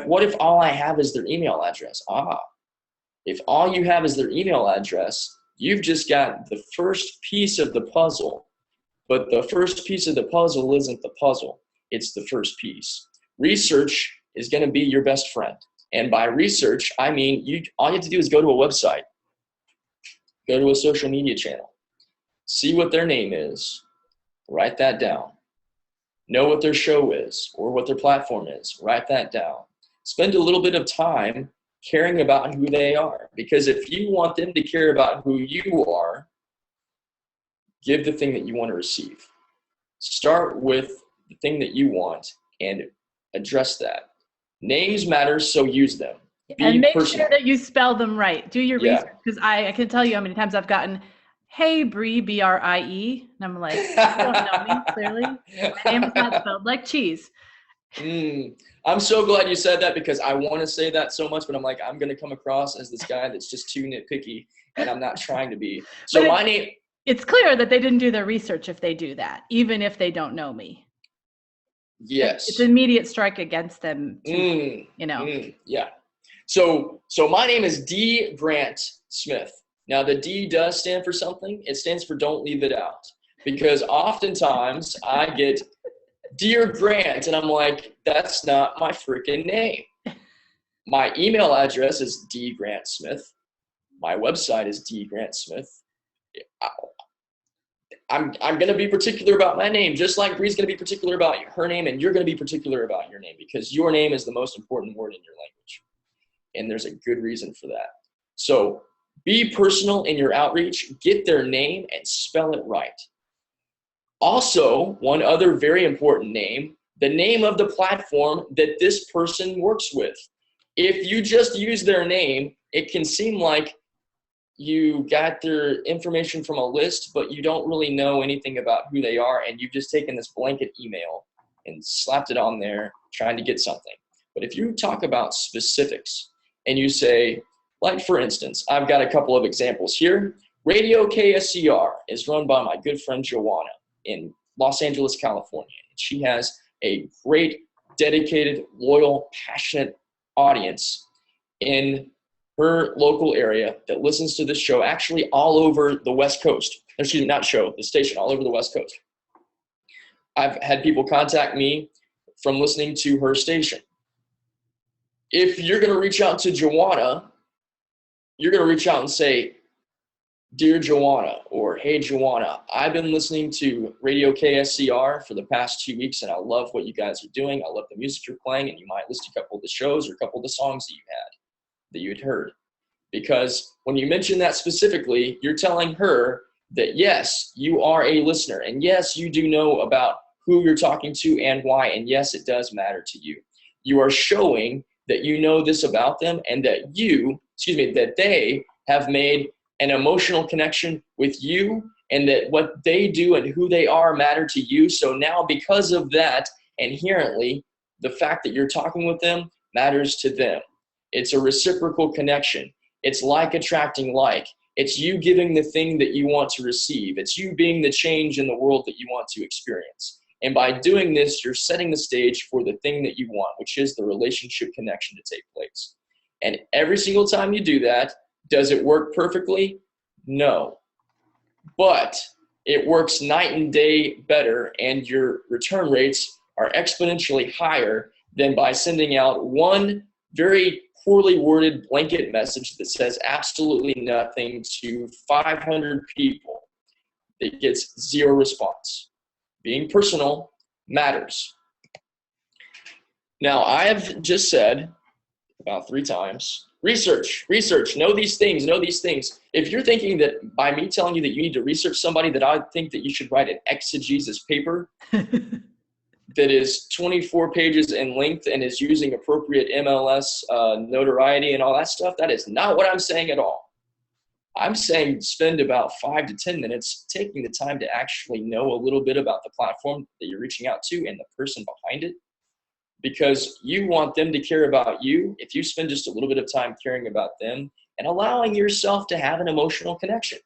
What if all I have is their email address? If all you have is their email address, you've just got the first piece of the puzzle. But the first piece of the puzzle isn't the puzzle. It's the first piece. Research is going to be your best friend. And by research, I mean all you have to do is go to a website, go to a social media channel, see what their name is, write that down. Know what their show is or what their platform is, write that down. Spend a little bit of time caring about who they are. Because if you want them to care about who you are, give the thing that you want to receive. Start with the thing that you want and address that. Names matter, so use them. And make sure that you spell them right. Do your research, because I can tell you how many times I've gotten, hey, Bree, B-R-I-E. And I'm like, you don't know me, clearly. My name is not spelled like cheese. I'm so glad you said that, because I want to say that so much, but I'm like, I'm going to come across as this guy that's just too nitpicky, and I'm not trying to be. So my name... It's clear that they didn't do their research if they do that, even if they don't know me. Yes. It's an immediate strike against them, too, Yeah. So my name is D. Grant Smith. Now, the D does stand for something. It stands for don't leave it out. Because oftentimes I get, Dear Grant, and I'm like, that's not my freaking name. My email address is D. Grant Smith. My website is D. Grant Smith. I'm going to be particular about my name, just like Bree's going to be particular about her name, and you're going to be particular about your name, because your name is the most important word in your language. And there's a good reason for that. So be personal in your outreach, get their name, and spell it right. Also, one other very important name, the name of the platform that this person works with. If you just use their name, it can seem like you got their information from a list, but you don't really know anything about who they are, and you've just taken this blanket email and slapped it on there trying to get something. But if you talk about specifics and you say, like for instance, I've got a couple of examples here. Radio KSCR is run by my good friend Joanna in Los Angeles, California. She has a great, dedicated, loyal, passionate audience in her local area that listens to this show, actually all over the West Coast. Excuse me, not show, the station, all over the West Coast. I've had people contact me from listening to her station. If you're going to reach out to Joanna, you're going to reach out and say, Dear Joanna, or Hey Joanna, I've been listening to Radio KSCR for the past 2 weeks, and I love what you guys are doing. I love the music you're playing, and you might list a couple of the shows or a couple of the songs that you had heard. Because when you mention that specifically, you're telling her that yes, you are a listener, and yes, you do know about who you're talking to and why, and yes, it does matter to you. You are showing that you know this about them, and that that they have made an emotional connection with you, and that what they do and who they are matter to you. So now, because of that, inherently, the fact that you're talking with them matters to them. It's a reciprocal connection. It's like attracting like. It's you giving the thing that you want to receive. It's you being the change in the world that you want to experience. And by doing this, you're setting the stage for the thing that you want, which is the relationship connection to take place. And every single time you do that, does it work perfectly? No. But it works night and day better, and your return rates are exponentially higher than by sending out one very poorly worded blanket message that says absolutely nothing to 500 people that gets zero response. Being personal matters. Now, I have just said about 3 times, research, know these things, know these things. If you're thinking that by me telling you that you need to research somebody, that I think that you should write an exegesis paper that is 24 pages in length and is using appropriate MLS notoriety and all that stuff, that is not what I'm saying at all. I'm saying spend about 5 to 10 minutes taking the time to actually know a little bit about the platform that you're reaching out to and the person behind it, because you want them to care about you. If you spend just a little bit of time caring about them and allowing yourself to have an emotional connection.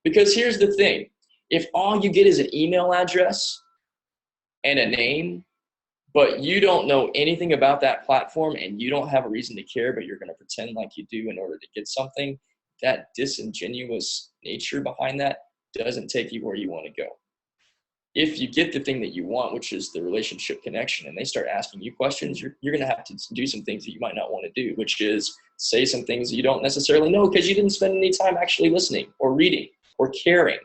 Because here's the thing, if all you get is an email address and a name, but you don't know anything about that platform and you don't have a reason to care, but you're going to pretend like you do in order to get something, that disingenuous nature behind that doesn't take you where you want to go. If you get the thing that you want, which is the relationship connection, and they start asking you questions, you're going to have to do some things that you might not want to do, which is say some things that you don't necessarily know because you didn't spend any time actually listening or reading or caring.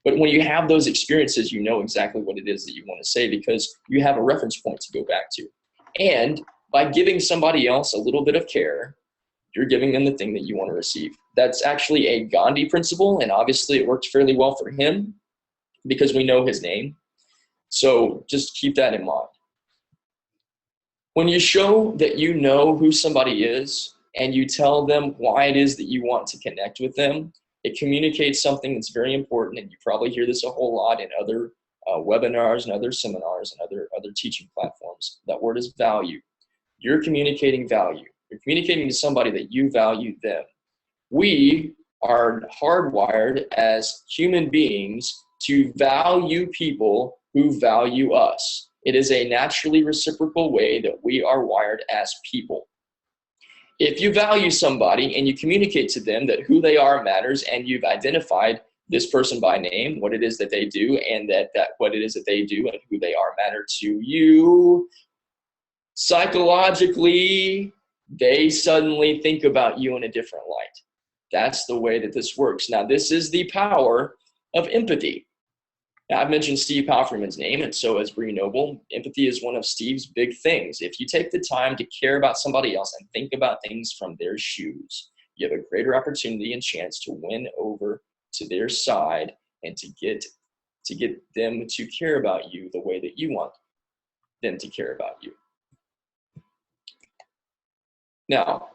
But when you have those experiences, you know exactly what it is that you want to say because you have a reference point to go back to. And by giving somebody else a little bit of care, you're giving them the thing that you want to receive. That's actually a Gandhi principle, and obviously it worked fairly well for him because we know his name. So just keep that in mind. When you show that you know who somebody is and you tell them why it is that you want to connect with them, it communicates something that's very important, and you probably hear this a whole lot in other webinars and other seminars and other teaching platforms. That word is value. You're communicating value. You're communicating to somebody that you value them. We are hardwired as human beings to value people who value us. It is a naturally reciprocal way that we are wired as people. If you value somebody and you communicate to them that who they are matters, and you've identified this person by name, what it is that they do, and that what it is that they do and who they are matter to you, psychologically, they suddenly think about you in a different light. That's the way that this works. Now, this is the power of empathy. Now, I've mentioned Steve Palfreyman's name, and so has Bree Noble. Empathy is one of Steve's big things. If you take the time to care about somebody else and think about things from their shoes, you have a greater opportunity and chance to win over to their side and to get them to care about you the way that you want them to care about you. Now,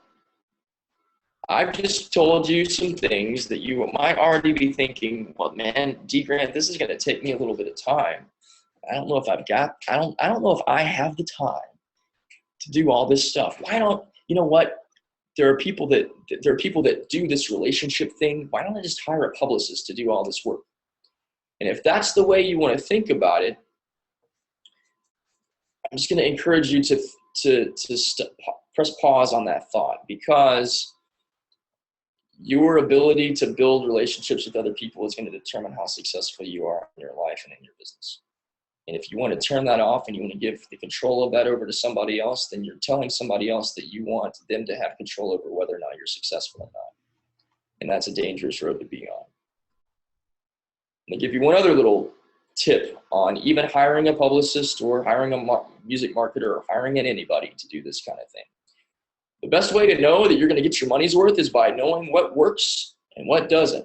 I've just told you some things that you might already be thinking, well, man, D. Grant, this is going to take me a little bit of time. I don't know if I don't know if I have the time to do all this stuff. Why don't, you know what? There are people that do this relationship thing. Why don't I just hire a publicist to do all this work? And if that's the way you want to think about it, I'm just going to encourage you to press pause on that thought, because your ability to build relationships with other people is going to determine how successful you are in your life and in your business. And if you want to turn that off and you want to give the control of that over to somebody else, then you're telling somebody else that you want them to have control over whether or not you're successful or not. And that's a dangerous road to be on. I'll give you one other little tip on even hiring a publicist or hiring a music marketer or hiring anybody to do this kind of thing. The best way to know that you're going to get your money's worth is by knowing what works and what doesn't.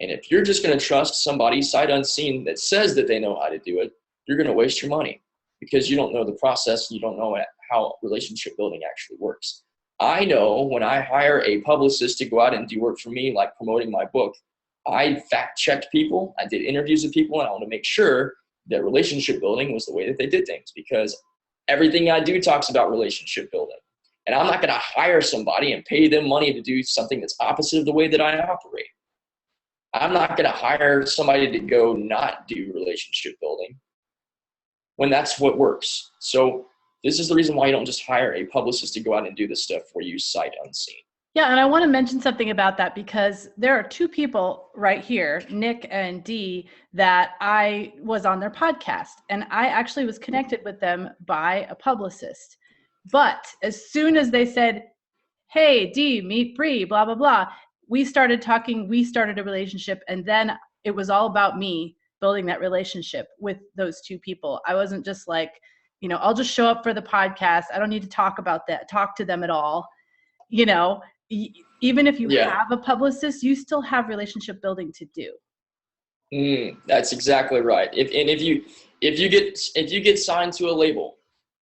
And if you're just going to trust somebody sight unseen that says that they know how to do it, you're going to waste your money because you don't know the process. You don't know how relationship building actually works. I know when I hire a publicist to go out and do work for me, like promoting my book, I fact-checked people. I did interviews with people, and I want to make sure that relationship building was the way that they did things, because everything I do talks about relationship building. And I'm not going to hire somebody and pay them money to do something that's opposite of the way that I operate. I'm not going to hire somebody to go not do relationship building when that's what works. So this is the reason why you don't just hire a publicist to go out and do this stuff for you sight unseen. Yeah, and I want to mention something about that because there are two people right here, Nick and Dee, that I was on their podcast, and I actually was connected with them by a publicist. But as soon as they said, hey, Dee, meet Bree, blah, blah, blah, we started talking, we started a relationship, and then it was all about me building that relationship with those two people. I wasn't just like, I'll just show up for the podcast. I don't need to talk to them at all. Even if you have a publicist, you still have relationship building to do. That's exactly right. If you get signed to a label,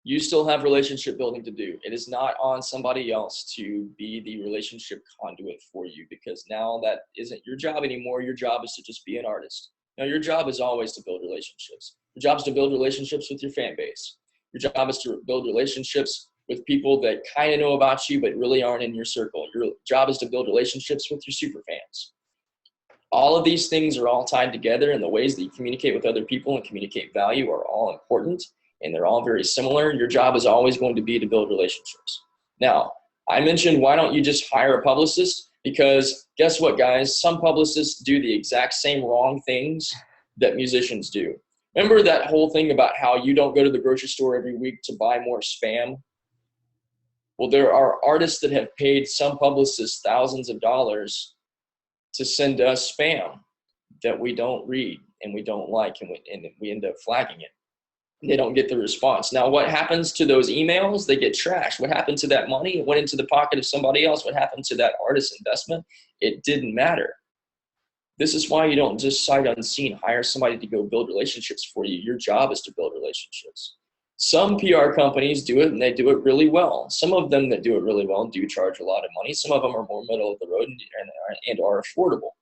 you still have relationship building to do. It is not on somebody else to be the relationship conduit for you, because now that isn't your job anymore. Your job is to just be an artist. Now, your job is always to build relationships. Your job is to build relationships with your fan base. Your job is to build relationships with people that kind of know about you but really aren't in your circle. Your job is to build relationships with your super fans. All of these things are all tied together, and the ways that you communicate with other people and communicate value are all important, and they're all very similar. Your job is always going to be to build relationships. Now, I mentioned, why don't you just hire a publicist? Because guess what, guys? Some publicists do the exact same wrong things that musicians do. Remember that whole thing about how you don't go to the grocery store every week to buy more spam? Well, there are artists that have paid some publicists thousands of dollars to send us spam that we don't read and we don't like, and we end up flagging it. They don't get the response. Now, what happens to those emails? They get trashed. What happened to that money? It went into the pocket of somebody else. What happened to that artist's investment? It didn't matter. This is why you don't just sight unseen hire somebody to go build relationships for you. Your job is to build relationships. Some PR companies do it, and they do it really well. Some of them that do it really well do charge a lot of money. Some of them are more middle of the road and are affordable.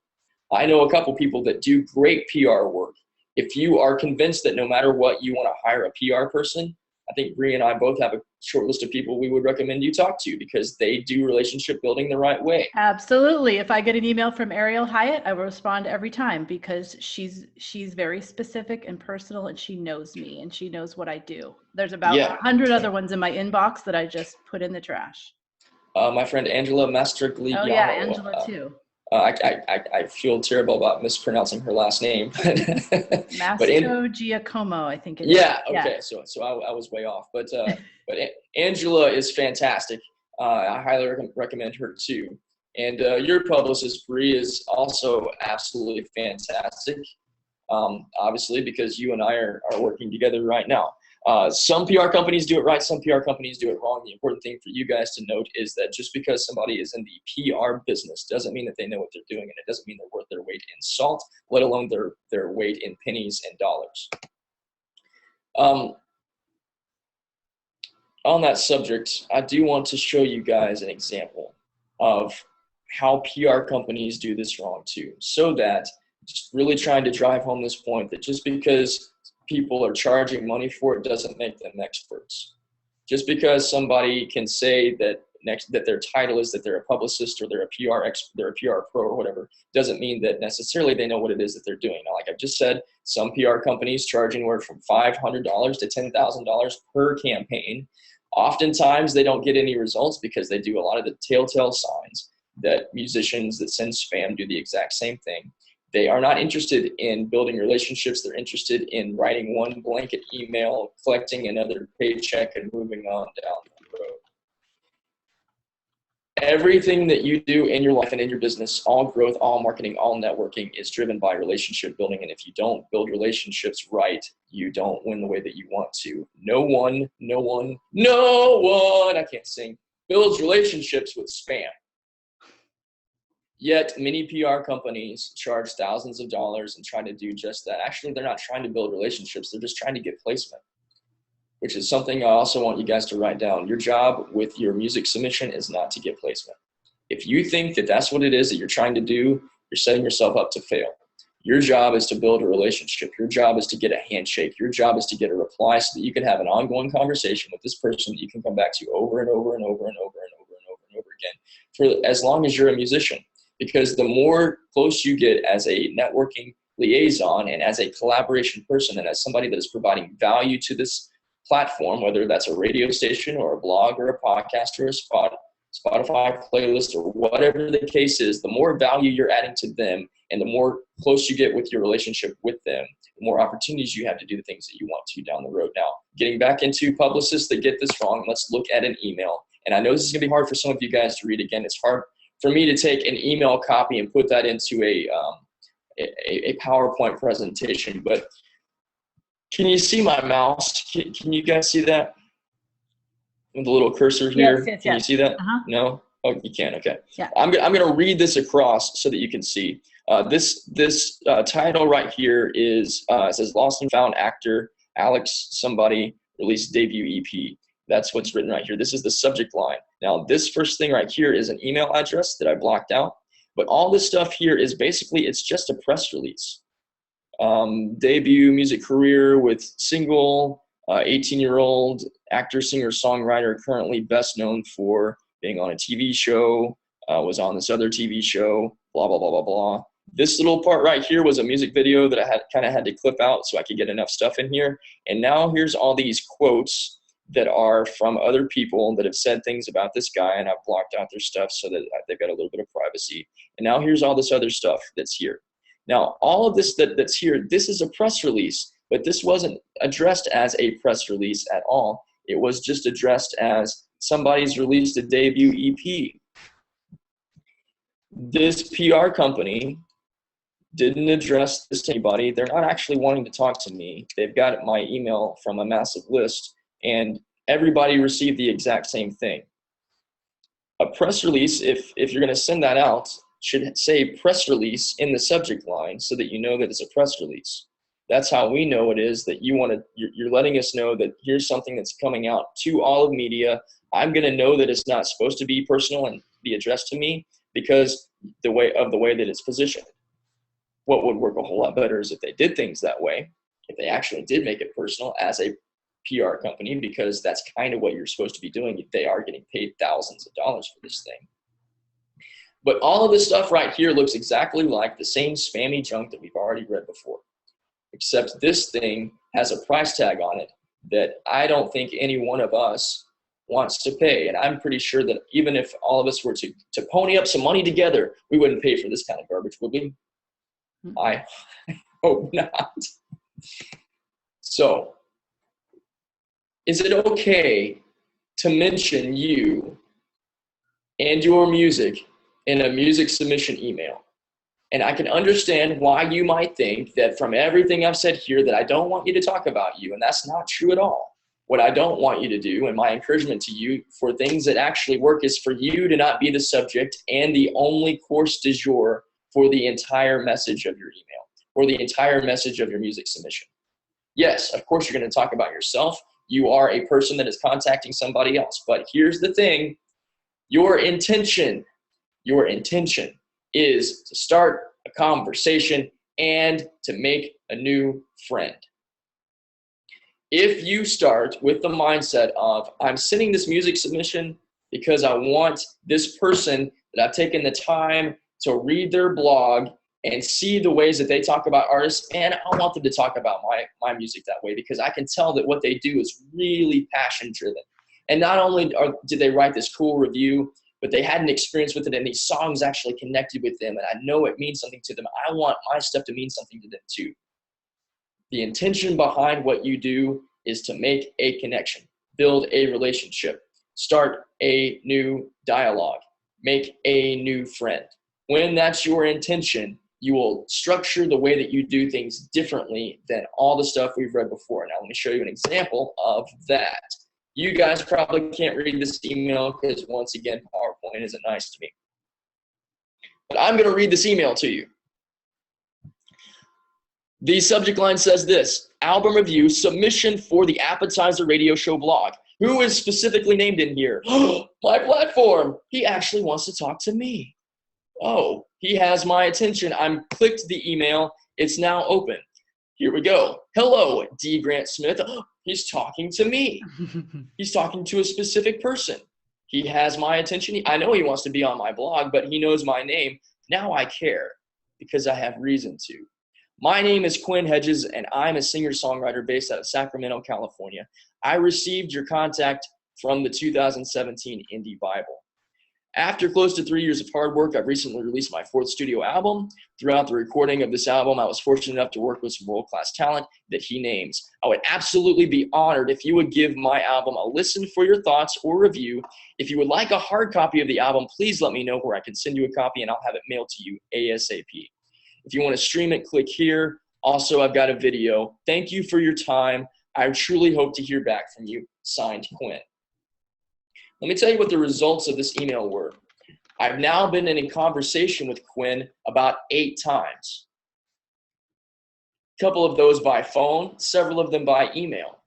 I know a couple people that do great PR work. If you are convinced that no matter what, you want to hire a PR person, I think Bree and I both have a short list of people we would recommend you talk to, because they do relationship building the right way. Absolutely. If I get an email from Ariel Hyatt, I will respond every time, because she's very specific and personal, and she knows me and she knows what I do. There's about 100 other ones in my inbox that I just put in the trash. My friend Angela Mastrogliano. Oh yeah, Angela too. I feel terrible about mispronouncing her last name. Mastro Giacomo, I think it is. Yeah, okay. Yeah. So I was way off. But Angela is fantastic. I highly recommend her too. And your publicist, Bree, is also absolutely fantastic, obviously, because you and I are working together right now. Some PR companies do it right, some PR companies do it wrong. The important thing for you guys to note is that just because somebody is in the PR business doesn't mean that they know what they're doing, and it doesn't mean they're worth their weight in salt, let alone their weight in pennies and dollars. On that subject, I do want to show you guys an example of how PR companies do this wrong too, so that just really trying to drive home this point that just because people are charging money for it doesn't make them experts. Just because somebody can say that their title is that they're a publicist or they're a PR pro or whatever, doesn't mean that necessarily they know what it is that they're doing. Now, like I've just said, some PR companies charge anywhere from $500 to $10,000 per campaign. Oftentimes they don't get any results because they do a lot of the telltale signs that musicians that send spam do the exact same thing. They are not interested in building relationships. They're interested in writing one blanket email, collecting another paycheck, and moving on down the road. Everything that you do in your life and in your business, all growth, all marketing, all networking, is driven by relationship building. And if you don't build relationships right, you don't win the way that you want to. No one, I can't sing, builds relationships with spam. Yet many PR companies charge thousands of dollars and try to do just that. Actually, they're not trying to build relationships. They're just trying to get placement, which is something I also want you guys to write down. Your job with your music submission is not to get placement. If you think that that's what it is that you're trying to do, you're setting yourself up to fail. Your job is to build a relationship. Your job is to get a handshake. Your job is to get a reply so that you can have an ongoing conversation with this person that you can come back to over and over and over and over and over and over and over again for as long as you're a musician. because the more close you get as a networking liaison and as a collaboration person and as somebody that is providing value to this platform, whether that's a radio station or a blog or a podcast or a Spotify playlist or whatever the case is, the more value you're adding to them and the more close you get with your relationship with them, the more opportunities you have to do the things that you want to down the road. Now, getting back into publicists that get this wrong, let's look at an email. And I know this is going to be hard for some of you guys to read. Again, it's hard for me to take an email copy and put that into a PowerPoint presentation, but can you see my mouse? Can you guys see that? With the little cursor here. Yes. Can you see that? Uh-huh. No? Oh, you can. Okay. Yeah. I'm going to read this across so that you can see. This title right here is, it says Lost and Found actor Alex somebody released debut EP. That's what's written right here. This is the subject line. Now, this first thing right here is an email address that I blocked out. But all this stuff here is basically, it's just a press release. Debut music career with single, 18-year-old actor, singer, songwriter, currently best known for being on a TV show, was on this other TV show, blah, blah, blah, blah, blah. This little part right here was a music video that I kind of had to clip out so I could get enough stuff in here. And now here's all these quotes that are from other people that have said things about this guy, and I've blocked out their stuff so that they've got a little bit of privacy. And now here's all this other stuff that's here. Now, all of this that's here, this is a press release, but this wasn't addressed as a press release at all. It was just addressed as somebody's released a debut EP. This PR company didn't address this to anybody. They're not actually wanting to talk to me. They've got my email from a massive list, and everybody received the exact same thing. A press release, if you're going to send that out, should say press release in the subject line so that you know that it's a press release. That's how we know it is that you're letting us know that here's something that's coming out to all of media. I'm going to know that it's not supposed to be personal and be addressed to me because the way that it's positioned. What would work a whole lot better is if they did things that way, if they actually did make it personal as a PR company, because that's kind of what you're supposed to be doing. They are getting paid thousands of dollars for this thing. But all of this stuff right here looks exactly like the same spammy junk that we've already read before, except this thing has a price tag on it that I don't think any one of us wants to pay. And I'm pretty sure that even if all of us were to pony up some money together, we wouldn't pay for this kind of garbage, would we? I hope not. So, is it okay to mention you and your music in a music submission email? And I can understand why you might think that from everything I've said here that I don't want you to talk about you, and that's not true at all. What I don't want you to do, and my encouragement to you for things that actually work, is for you to not be the subject and the only course du jour for the entire message of your email, or the entire message of your music submission. Yes, of course you're going to talk about yourself. You are a person that is contacting somebody else. But here's the thing, your intention is to start a conversation and to make a new friend. If you start with the mindset of, I'm sending this music submission because I want this person that I've taken the time to read their blog and see the ways that they talk about artists, and I want them to talk about my music that way because I can tell that what they do is really passion driven. And not only did they write this cool review, but they had an experience with it and these songs actually connected with them, and I know it means something to them. I want my stuff to mean something to them too. The intention behind what you do is to make a connection, build a relationship, start a new dialogue, make a new friend. When that's your intention, you will structure the way that you do things differently than all the stuff we've read before. Now, let me show you an example of that. You guys probably can't read this email because, once again, PowerPoint isn't nice to me. But I'm going to read this email to you. The subject line says this: album review submission for the Appetizer Radio Show blog. Who is specifically named in here? My platform. He actually wants to talk to me. Oh, he has my attention. I'm clicked the email. It's now open. Here we go. Hello, D. Grant Smith. Oh, he's talking to me. He's talking to a specific person. He has my attention. I know he wants to be on my blog, but he knows my name. Now I care because I have reason to. My name is Quinn Hedges, and I'm a singer-songwriter based out of Sacramento, California. I received your contact from the 2017 Indie Bible. After close to 3 years of hard work, I've recently released my 4th studio album. Throughout the recording of this album, I was fortunate enough to work with some world-class talent that he names. I would absolutely be honored if you would give my album a listen for your thoughts or review. If you would like a hard copy of the album, please let me know where I can send you a copy and I'll have it mailed to you ASAP. If you want to stream it, click here. Also, I've got a video. Thank you for your time. I truly hope to hear back from you. Signed, Quinn. Let me tell you what the results of this email were. I've now been in conversation with Quinn about 8 times. A couple of those by phone, several of them by email.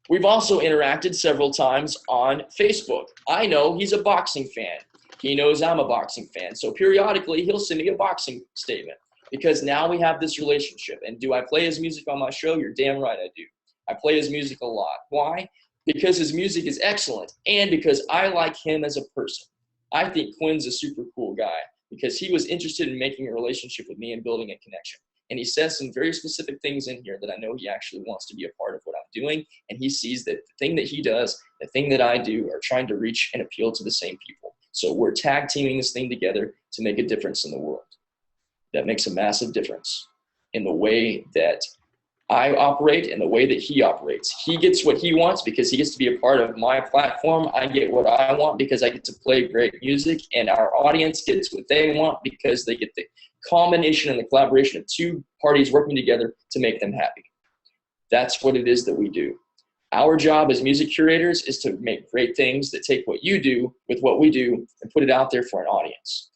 We've also interacted several times on Facebook. I know he's a boxing fan. He knows I'm a boxing fan. So periodically, he'll send me a boxing statement because now we have this relationship. And do I play his music on my show? You're damn right I do. I play his music a lot. Why? Because his music is excellent and because I like him as a person. I think Quinn's a super cool guy because he was interested in making a relationship with me and building a connection. And he says some very specific things in here that I know he actually wants to be a part of what I'm doing. And he sees that the thing that he does, the thing that I do are trying to reach and appeal to the same people. So we're tag teaming this thing together to make a difference in the world. That makes a massive difference in the way that I operate and the way that he operates. He gets what he wants because he gets to be a part of my platform. I get what I want because I get to play great music, and our audience gets what they want because they get the combination and the collaboration of 2 parties working together to make them happy. That's what it is that we do. Our job as music curators is to make great things that take what you do with what we do and put it out there for an audience.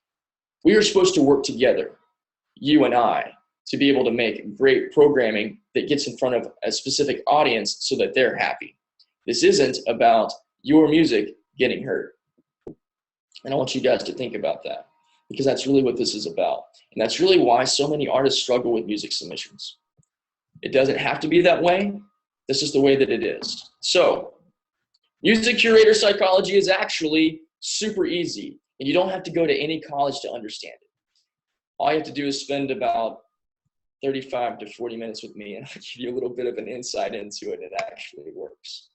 We are supposed to work together, you and I, to be able to make great programming that gets in front of a specific audience so that they're happy. This isn't about your music getting heard. And I want you guys to think about that because that's really what this is about. And that's really why so many artists struggle with music submissions. It doesn't have to be that way. This is the way that it is. So, music curator psychology is actually super easy, and you don't have to go to any college to understand it. All you have to do is spend about 35 to 40 minutes with me, and I'll give you a little bit of an insight into it. It actually works.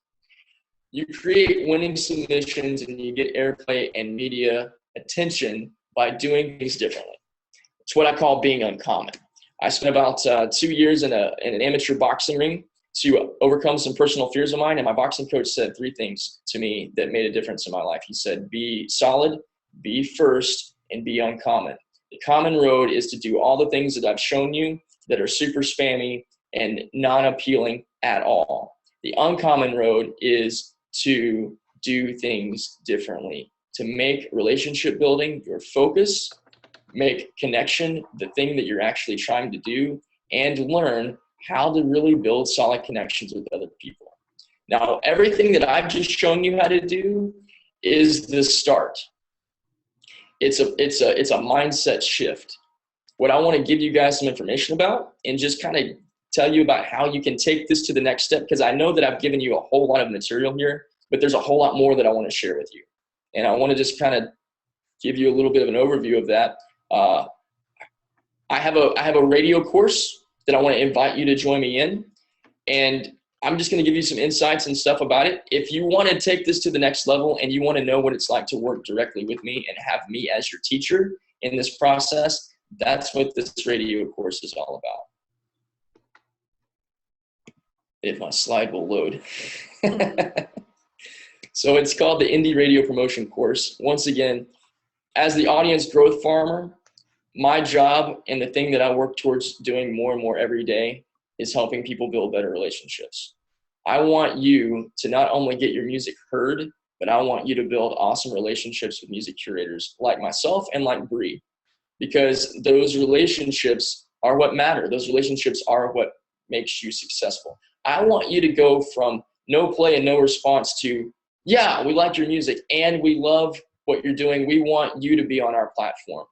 You create winning submissions, and you get airplay and media attention by doing things differently. It's what I call being uncommon. I spent about 2 years in an amateur boxing ring to overcome some personal fears of mine, and my boxing coach said 3 things to me that made a difference in my life. He said, be solid, be first, and be uncommon. The common road is to do all the things that I've shown you that are super spammy and non-appealing at all. The uncommon road is to do things differently, to make relationship building your focus, make connection the thing that you're actually trying to do, and learn how to really build solid connections with other people. Now, everything that I've just shown you how to do is the start. It's a mindset shift. What I want to give you guys some information about and just kind of tell you about how you can take this to the next step, because I know that I've given you a whole lot of material here, but there's a whole lot more that I want to share with you. And I want to just kind of give you a little bit of an overview of that. I have a radio course that I want to invite you to join me in, and I'm just going to give you some insights and stuff about it. If you want to take this to the next level and you want to know what it's like to work directly with me and have me as your teacher in this process, that's what this radio course is all about. If my slide will load. So it's called the Indie Radio Promotion Course. Once again, as the audience growth farmer, my job and the thing that I work towards doing more and more every day is helping people build better relationships. I want you to not only get your music heard, but I want you to build awesome relationships with music curators like myself and like Bree, because those relationships are what matter. Those relationships are what makes you successful. I want you to go from no play and no response to, yeah, we like your music and we love what you're doing. We want you to be on our platform.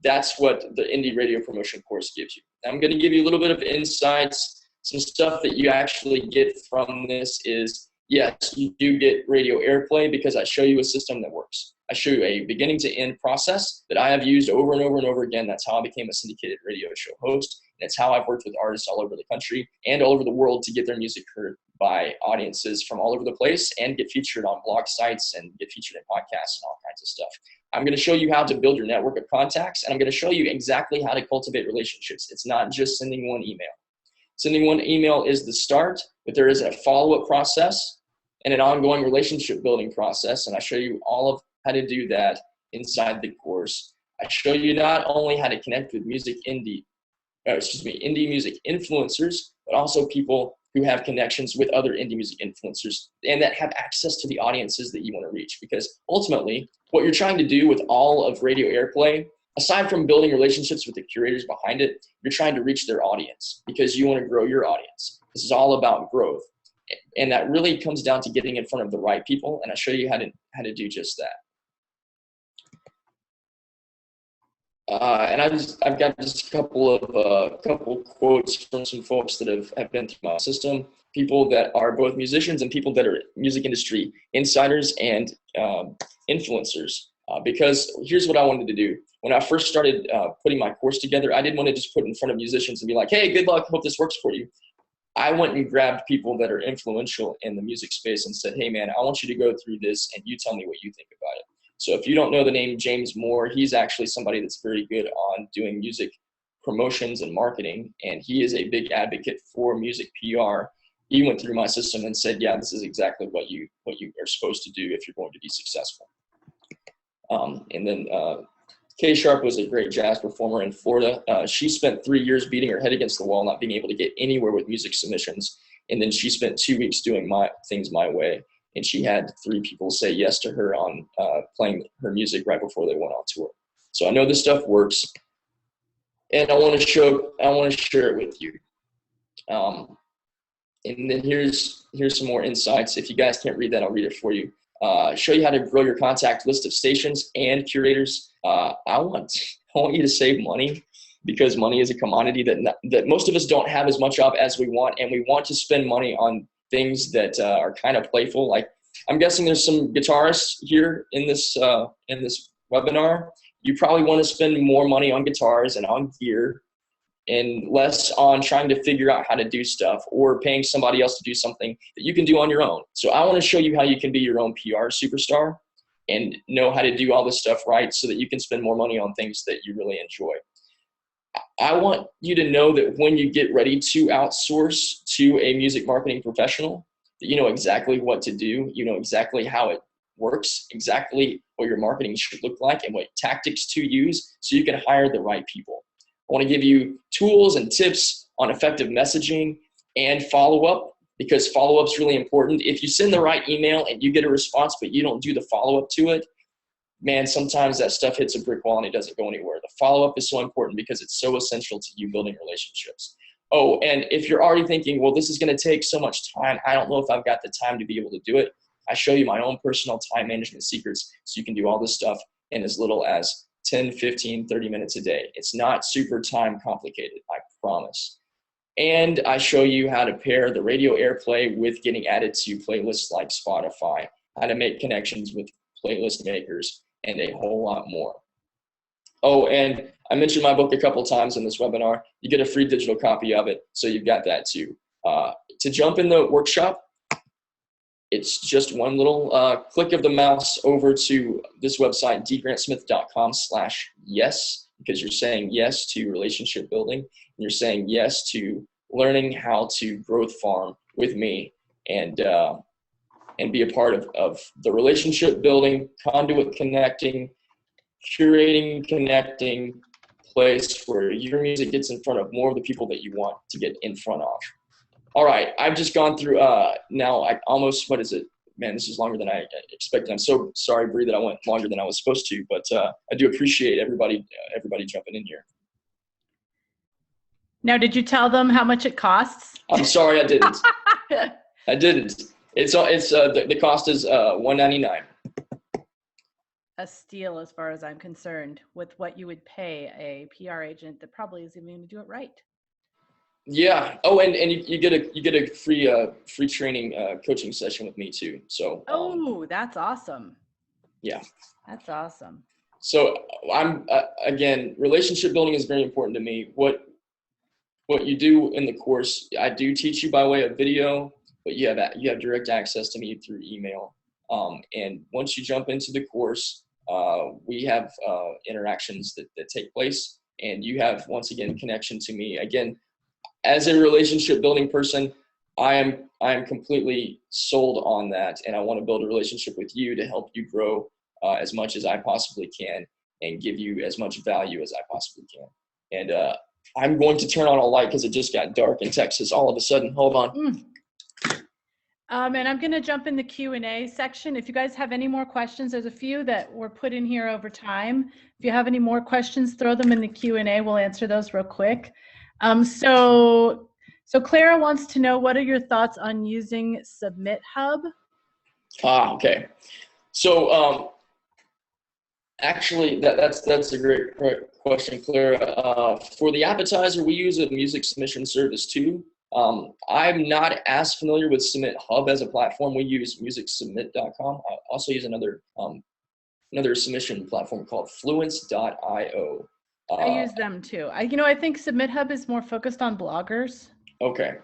That's what the Indie Radio Promotion Course gives you. I'm going to give you a little bit of insights. Some stuff that you actually get from this is yes, you do get radio airplay because I show you a system that works. I show you a beginning to end process that I have used over and over and over again. That's how I became a syndicated radio show host. And it's how I've worked with artists all over the country and all over the world to get their music heard by audiences from all over the place and get featured on blog sites and get featured in podcasts and all kinds of stuff. I'm going to show you how to build your network of contacts, and I'm going to show you exactly how to cultivate relationships. It's not just sending one email. Sending one email is the start, but there is a follow-up process and an ongoing relationship building process, and I show you all of how to do that inside the course. I show you not only how to connect with indie music influencers, but also people who have connections with other indie music influencers and that have access to the audiences that you want to reach. Because ultimately, what you're trying to do with all of radio airplay, aside from building relationships with the curators behind it, you're trying to reach their audience because you want to grow your audience. This is all about growth. And that really comes down to getting in front of the right people. And I'll show you how to do just that. And I've got just a couple quotes from some folks that have been through my system, people that are both musicians and people that are music industry insiders and influencers. Because here's what I wanted to do. When I first started putting my course together, I didn't want to just put it in front of musicians and be like, hey, good luck, hope this works for you. I went and grabbed people that are influential in the music space and said, hey man, I want you to go through this and you tell me what you think about it. So if you don't know the name James Moore, he's actually somebody that's very good on doing music promotions and marketing, and he is a big advocate for music PR. He went through my system and said, yeah, this is exactly what you are supposed to do if you're going to be successful. And then Kay Sharp was a great jazz performer in Florida. She spent 3 years beating her head against the wall, not being able to get anywhere with music submissions. And then she spent 2 weeks doing things my way. And she had 3 people say yes to her on playing her music right before they went on tour. So I know this stuff works, and I want to share it with you. And then here's some more insights. If you guys can't read that, I'll read it for you. Show you how to grow your contact list of stations and curators. I want you to save money, because money is a commodity that most of us don't have as much of as we want, and we want to spend money on things that are kind of playful. Like, I'm guessing there's some guitarists here in this webinar. You probably want to spend more money on guitars and on gear and less on trying to figure out how to do stuff or paying somebody else to do something that you can do on your own. So I want to show you how you can be your own PR superstar and know how to do all this stuff right so that you can spend more money on things that you really enjoy. I want you to know that when you get ready to outsource to a music marketing professional, that you know exactly what to do, you know exactly how it works, exactly what your marketing should look like and what tactics to use so you can hire the right people. I want to give you tools and tips on effective messaging and follow-up, because follow-up is really important. If you send the right email and you get a response but you don't do the follow-up to it, man, sometimes that stuff hits a brick wall and it doesn't go anywhere. The follow-up is so important because it's so essential to you building relationships. Oh, and if you're already thinking, well, this is going to take so much time, I don't know if I've got the time to be able to do it, I show you my own personal time management secrets so you can do all this stuff in as little as 10, 15, 30 minutes a day. It's not super time complicated, I promise. And I show you how to pair the radio airplay with getting added to playlists like Spotify, how to make connections with playlist makers, and a whole lot more. Oh, and I mentioned my book a couple times in this webinar. You get a free digital copy of it, so you've got that too. To jump in the workshop, it's just one little click of the mouse over to this website, dgrantsmith.com/yes, because you're saying yes to relationship building, and you're saying yes to learning how to growth farm with me and be a part of the relationship building, conduit connecting, curating, connecting place where your music gets in front of more of the people that you want to get in front of. All right, I've just gone through now what is it? Man, this is longer than I expected. I'm so sorry, Bree, that I went longer than I was supposed to, but I do appreciate everybody jumping in here. Now, did you tell them how much it costs? I'm sorry, I didn't. I didn't. The cost is $199. A steal as far as I'm concerned with what you would pay a PR agent that probably isn't even going to do it right. Yeah. Oh, and you get a free training coaching session with me too. So Oh, that's awesome. yeah. That's awesome. So I'm again, relationship building is very important to me. What you do in the course, I do teach you by way of video, but you have direct access to me through email. And once you jump into the course, we have interactions that take place, and you have once again connection to me. Again, as a relationship building person, I am completely sold on that, and I want to build a relationship with you to help you grow as much as I possibly can, and give you as much value as I possibly can. And I'm going to turn on a light because it just got dark in Texas all of a sudden. Hold on. And I'm going to jump in the Q&A section. If you guys have any more questions, there's a few that were put in here over time. If you have any more questions, throw them in the Q&A. We'll answer those real quick. So Clara wants to know, what are your thoughts on using Submit Hub? Okay. So actually, that's a great question, Clara. For the appetizer, we use a music submission service too. I'm not as familiar with Submit Hub as a platform. We use musicsubmit.com. I also use another submission platform called Fluence.io. I use them too. I think Submit Hub is more focused on bloggers. Okay.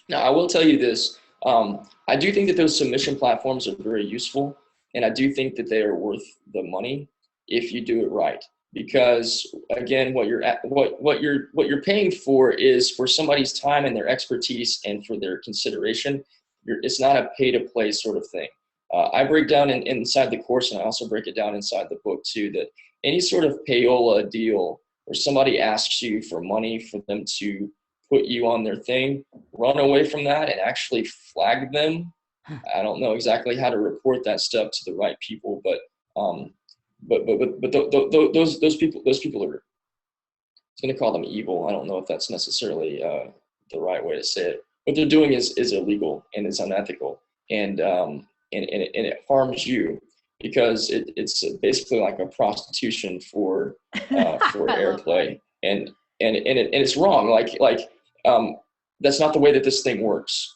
Now, I will tell you this. I do think that those submission platforms are very useful, and I do think that they are worth the money if you do it right. Because again, what you're paying for is for somebody's time and their expertise and for their consideration. It's not a pay-to-play sort of thing. I break down inside the course, and I also break it down inside the book too, that any sort of payola deal where somebody asks you for money for them to put you on their thing, run away from that and actually flag them. I don't know exactly how to report that stuff to the right people, but those people are, I'm going to call them evil. I don't know if that's necessarily the right way to say it. What they're doing is illegal and it's unethical, and it harms you because it's basically like a prostitution for airplay, and it's wrong. That's not the way that this thing works.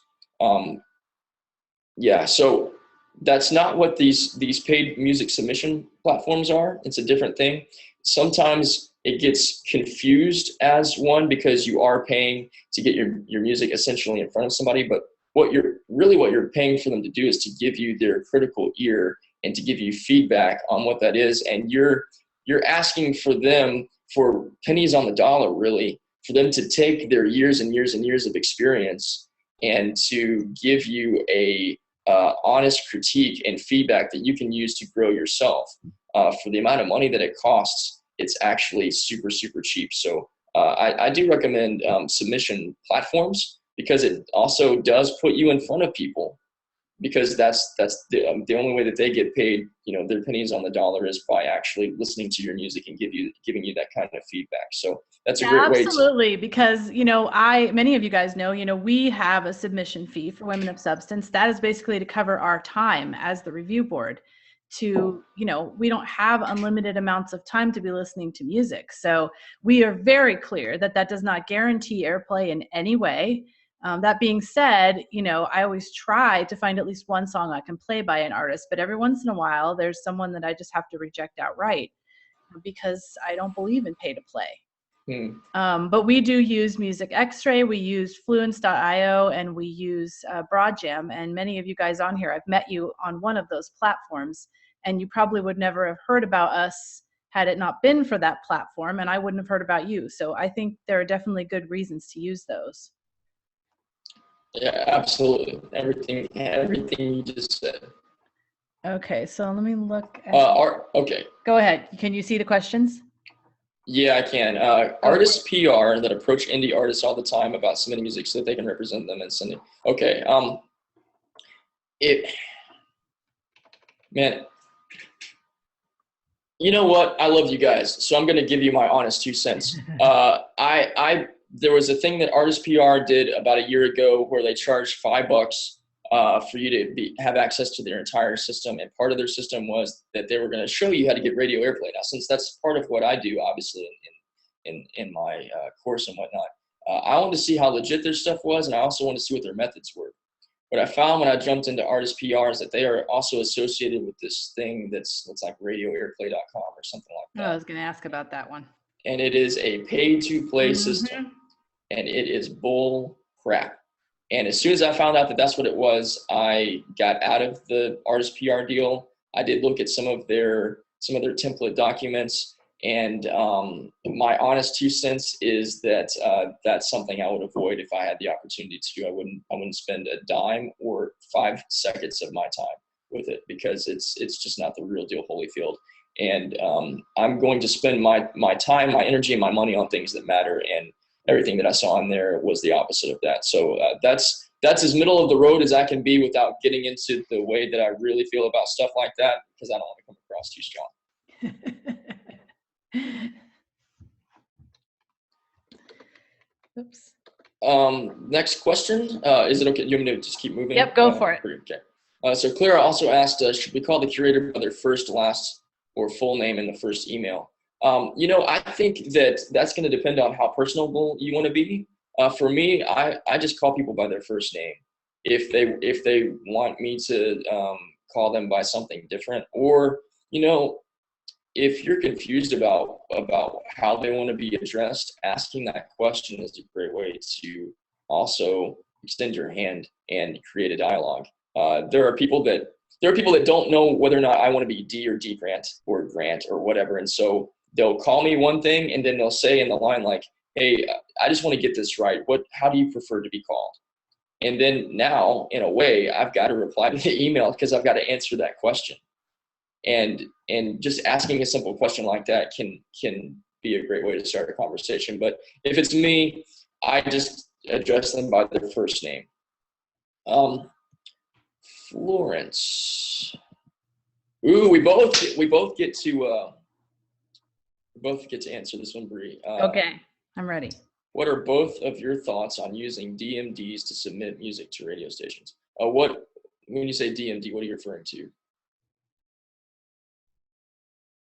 Yeah, so that's not what these paid music submission platforms are. It's a different thing. Sometimes it gets confused as one because you are paying to get your music essentially in front of somebody, but what you're paying for them to do is to give you their critical ear and to give you feedback on what that is, and you're asking for them for pennies on the dollar, really, for them to take their years and years and years of experience and to give you a honest critique and feedback that you can use to grow yourself. For the amount of money that it costs, it's actually super, super cheap. So I do recommend submission platforms because it also does put you in front of people, because that's the only way that they get paid, their pennies on the dollar, is by actually listening to your music and giving you that kind of feedback. So that's a great way to. Absolutely, because many of you guys know, we have a submission fee for Women of Substance. That is basically to cover our time as the review board. We don't have unlimited amounts of time to be listening to music. So we are very clear that does not guarantee airplay in any way. That being said, I always try to find at least one song I can play by an artist, but every once in a while there's someone that I just have to reject outright because I don't believe in pay to play. But we do use Music X-Ray, we use Fluence.io, and we use Broadjam. And many of you guys on here, I've met you on one of those platforms, and you probably would never have heard about us had it not been for that platform, and I wouldn't have heard about you. So I think there are definitely good reasons to use those. Yeah, absolutely. Everything you just said. Okay, so let me look at okay. Go ahead. Can you see the questions? Yeah, I can. Artists PR that approach indie artists all the time about submitting music so that they can represent them and send it. Okay. Man, you know what? I love you guys, so I'm gonna give you my honest 2 cents. There was a thing that Artist PR did about a year ago where they charged $5 for you to have access to their entire system, and part of their system was that they were going to show you how to get radio airplay. Now, since that's part of what I do, obviously in my course and whatnot, I wanted to see how legit their stuff was, and I also wanted to see what their methods were. What I found when I jumped into Artist PR is that they are also associated with this thing that's like radioairplay.com or something like that. Oh, I was going to ask about that one. And it is a pay-to-play system, and it is bull crap. And as soon as I found out that that's what it was, I got out of the Artist PR deal. I did look at some of their template documents, and my honest 2 cents is that that's something I would avoid if I had the opportunity to. I wouldn't spend a dime or 5 seconds of my time with it, because it's just not the real deal Holyfield. And I'm going to spend my time, my energy, and my money on things that matter. And everything that I saw on there was the opposite of that. So that's as middle of the road as I can be without getting into the way that I really feel about stuff like that, because I don't want to come across too strong. Oops. Next question. Is it okay? You want me to just keep moving? Yep, go for it. Okay. So Clara also asked, should we call the curator by their first, last, or full name in the first email? I think that's going to depend on how personable you want to be. For me, I just call people by their first name. If they want me to call them by something different, or if you're confused about how they want to be addressed, asking that question is a great way to also extend your hand and create a dialogue. There are people that don't know whether or not I want to be D or D Grant or Grant or whatever, and so they'll call me one thing and then they'll say in the line like, "Hey, I just want to get this right. How do you prefer to be called?" And then now, in a way, I've got to reply to the email because I've got to answer that question. And just asking a simple question like that can be a great way to start a conversation. But if it's me, I just address them by their first name. Florence. Ooh, we both get to answer this one, Bree. Okay, I'm ready. What are both of your thoughts on using DMDs to submit music to radio stations? When you say DMD, what are you referring to?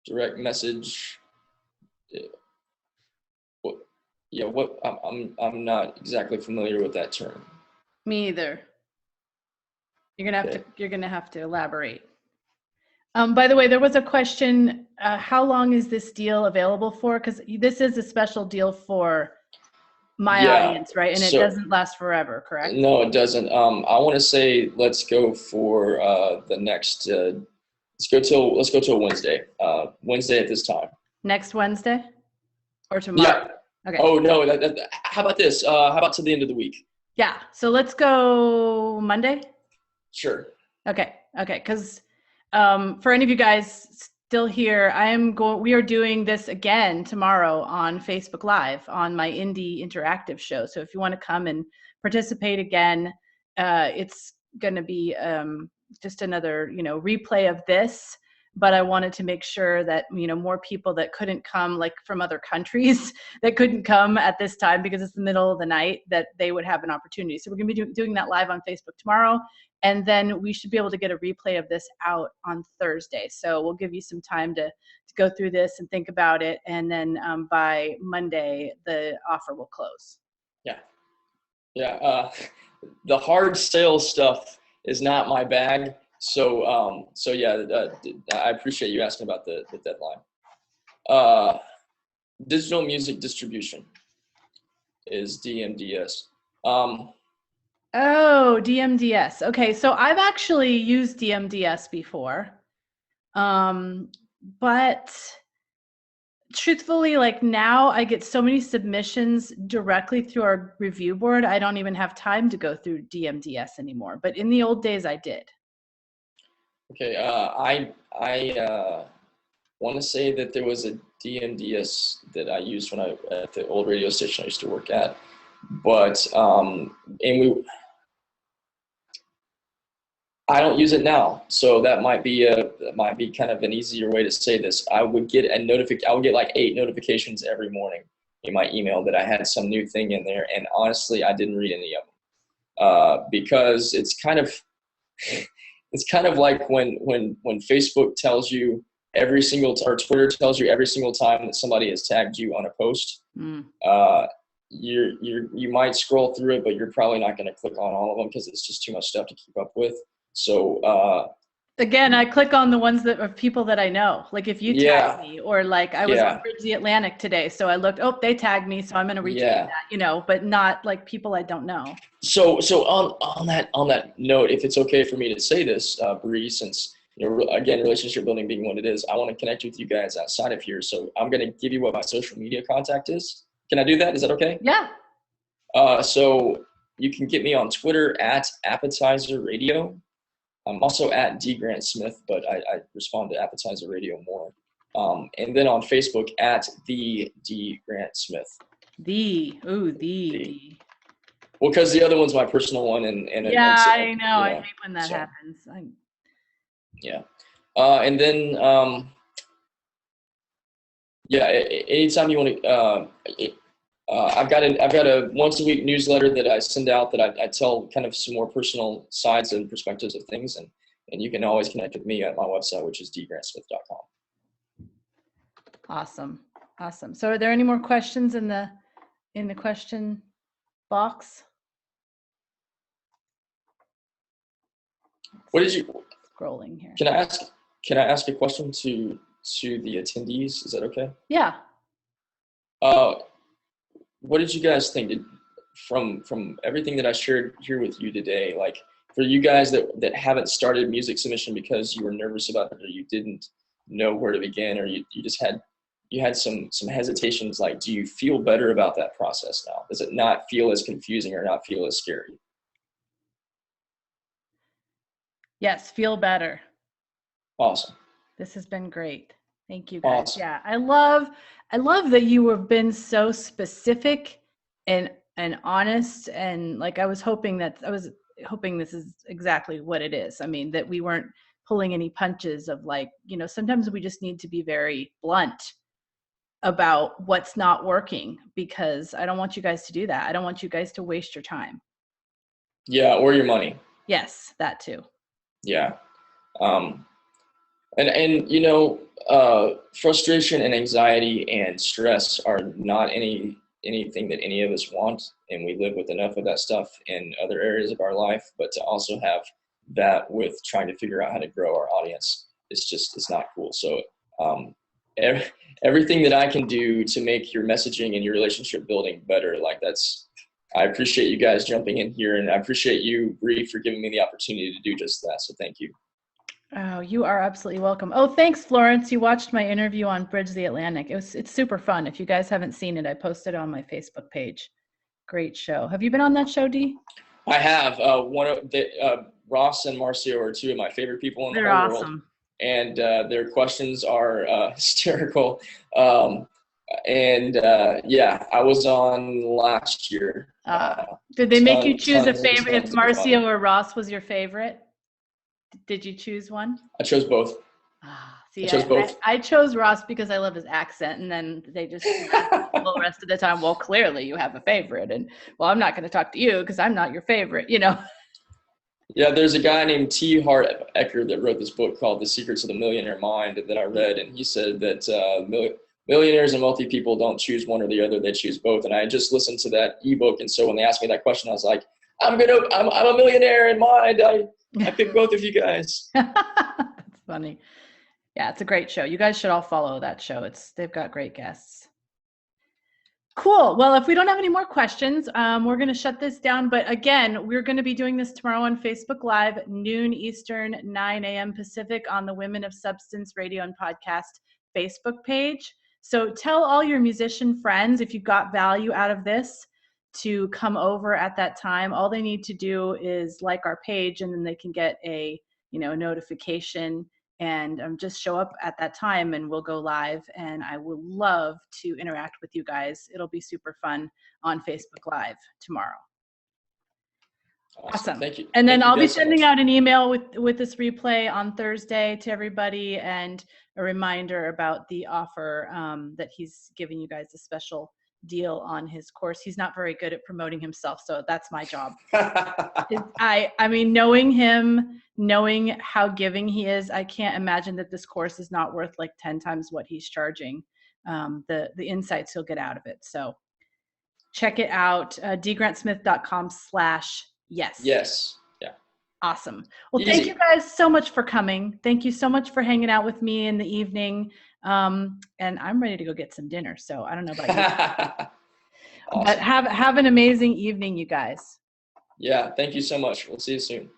Direct message. I'm not exactly familiar with that term. Me either. You're gonna have to elaborate. By the way, there was a question. How long is this deal available for? Because this is a special deal for my audience, right? And it doesn't last forever, correct? No, it doesn't. I want to say let's go for the next. Let's go till Wednesday. Wednesday at this time. Next Wednesday, or tomorrow? Yeah. Okay. Oh no. How about this? How about to the end of the week? Yeah. So let's go Monday. Sure. Okay. Because for any of you guys still here, we are doing this again tomorrow on Facebook Live on my Indie Interactive show. So if you want to come and participate again, it's going to be just another, replay of this. But I wanted to make sure that, more people that couldn't come, like from other countries that couldn't come at this time because it's the middle of the night, that they would have an opportunity. So we're going to be doing that live on Facebook tomorrow. And then we should be able to get a replay of this out on Thursday. So we'll give you some time to go through this and think about it. And then by Monday, the offer will close. Yeah. Yeah. The hard sales stuff is not my bag. So I appreciate you asking about the deadline. Digital music distribution is DMDS. Oh, DMDS. Okay, so I've actually used DMDS before, but truthfully, like now I get so many submissions directly through our review board, I don't even have time to go through DMDS anymore. But in the old days, I did. Okay, I want to say that there was a DMDS that I used at the old radio station I used to work at, but I don't use it now, so that might be kind of an easier way to say this. I would get like 8 notifications every morning in my email that I had some new thing in there, and honestly, I didn't read any of them because it's kind of like when Facebook tells you or Twitter tells you every single time that somebody has tagged you on a post. you might scroll through it, but you're probably not going to click on all of them because it's just too much stuff to keep up with. So again, I click on the ones that are people that I know. Like if you tag me, or like I was on Bridge the Atlantic today, so I looked, oh, they tagged me, so I'm going to retweet that, you know, but not like people I don't know. So on that note, if it's okay for me to say this, Bree, since you know, again, relationship building being what it is, I want to connect with you guys outside of here. So I'm going to give you what my social media contact is. Can I do that? Is that okay? Yeah. So you can get me on Twitter at Appetizer Radio. I'm also at D Grant Smith, but I respond to Appetizer Radio more. And then on Facebook at the D Grant Smith. The. Well, because the other one's my personal one, and yeah, I know. I hate when that happens. Yeah, and then anytime you want to. I've got a once a week newsletter that I send out that I tell kind of some more personal sides and perspectives of things, and you can always connect with me at my website, which is dgrantsmith.com. Awesome. So are there any more questions in the question box? What did you scrolling here? Can I ask a question to the attendees? Is that okay? Yeah. What did you guys think from everything that I shared here with you today? Like for you guys that haven't started music submission because you were nervous about it, or you didn't know where to begin, or you just had some hesitations, like, do you feel better about that process now? Does it not feel as confusing or not feel as scary? Yes, feel better. Awesome. This has been great. Thank you guys. Awesome. Yeah, I love that you have been so specific and honest, and like I was hoping this is exactly what it is. I mean, that we weren't pulling any punches of, like, you know, sometimes we just need to be very blunt about what's not working, because I don't want you guys to do that. I don't want you guys to waste your time. Yeah, or your money. Yes, that too. Yeah. And you know, frustration and anxiety and stress are not anything that any of us want, and we live with enough of that stuff in other areas of our life. But to also have that with trying to figure out how to grow our audience, it's not cool. So everything that I can do to make your messaging and your relationship building better, like I appreciate you guys jumping in here, and I appreciate you, Bree, for giving me the opportunity to do just that. So thank you. Oh, you are absolutely welcome. Oh, thanks, Florence. You watched my interview on Bridge the Atlantic. It's super fun. If you guys haven't seen it, I posted it on my Facebook page. Great show. Have you been on that show, Dee? I have. One of the Ross and Marcio are two of my favorite people in the whole world. They're awesome. And their questions are hysterical. Yeah, I was on last year. Did they make you choose a favorite? If Marcio or Ross was your favorite? Did you choose one? I chose both. See, I chose both. I chose Ross because I love his accent, and then they just the rest of the time, well, clearly you have a favorite, and well, I'm not going to talk to you because I'm not your favorite, you know. Yeah, there's a guy named T. Hart Ecker that wrote this book called The Secrets of the Millionaire Mind that I read, and he said that millionaires and wealthy people don't choose one or the other; they choose both. And I just listened to that ebook, and so when they asked me that question, I was like, I'm a millionaire in mind. I picked both of you guys. That's funny. Yeah, it's a great show. You guys should all follow that show. They've got great guests. Cool. Well, if we don't have any more questions, we're going to shut this down. But again, we're going to be doing this tomorrow on Facebook Live, noon Eastern, 9 a.m. Pacific, on the Women of Substance Radio and Podcast Facebook page. So tell all your musician friends, if you got value out of this, to come over at that time. All they need to do is like our page, and then they can get a notification, and just show up at that time, and we'll go live. And I would love to interact with you guys. It'll be super fun on Facebook Live tomorrow. Awesome. Thank you. And then I'll be sending out an email with this replay on Thursday to everybody, and a reminder about the offer that he's giving you guys, a special deal on his course. He's not very good at promoting himself, so that's my job. I mean, knowing him, knowing how giving he is, I can't imagine that this course is not worth like 10 times what he's charging. The insights he'll get out of it. So check it out. dgrantsmith.com/yes. Yes. Yeah. Awesome. Well, thank you Easy. guys so much for coming. Thank you so much for hanging out with me in the evening. And I'm ready to go get some dinner. So I don't know about you, Awesome. but have an amazing evening, you guys. Yeah. Thank you so much. We'll see you soon.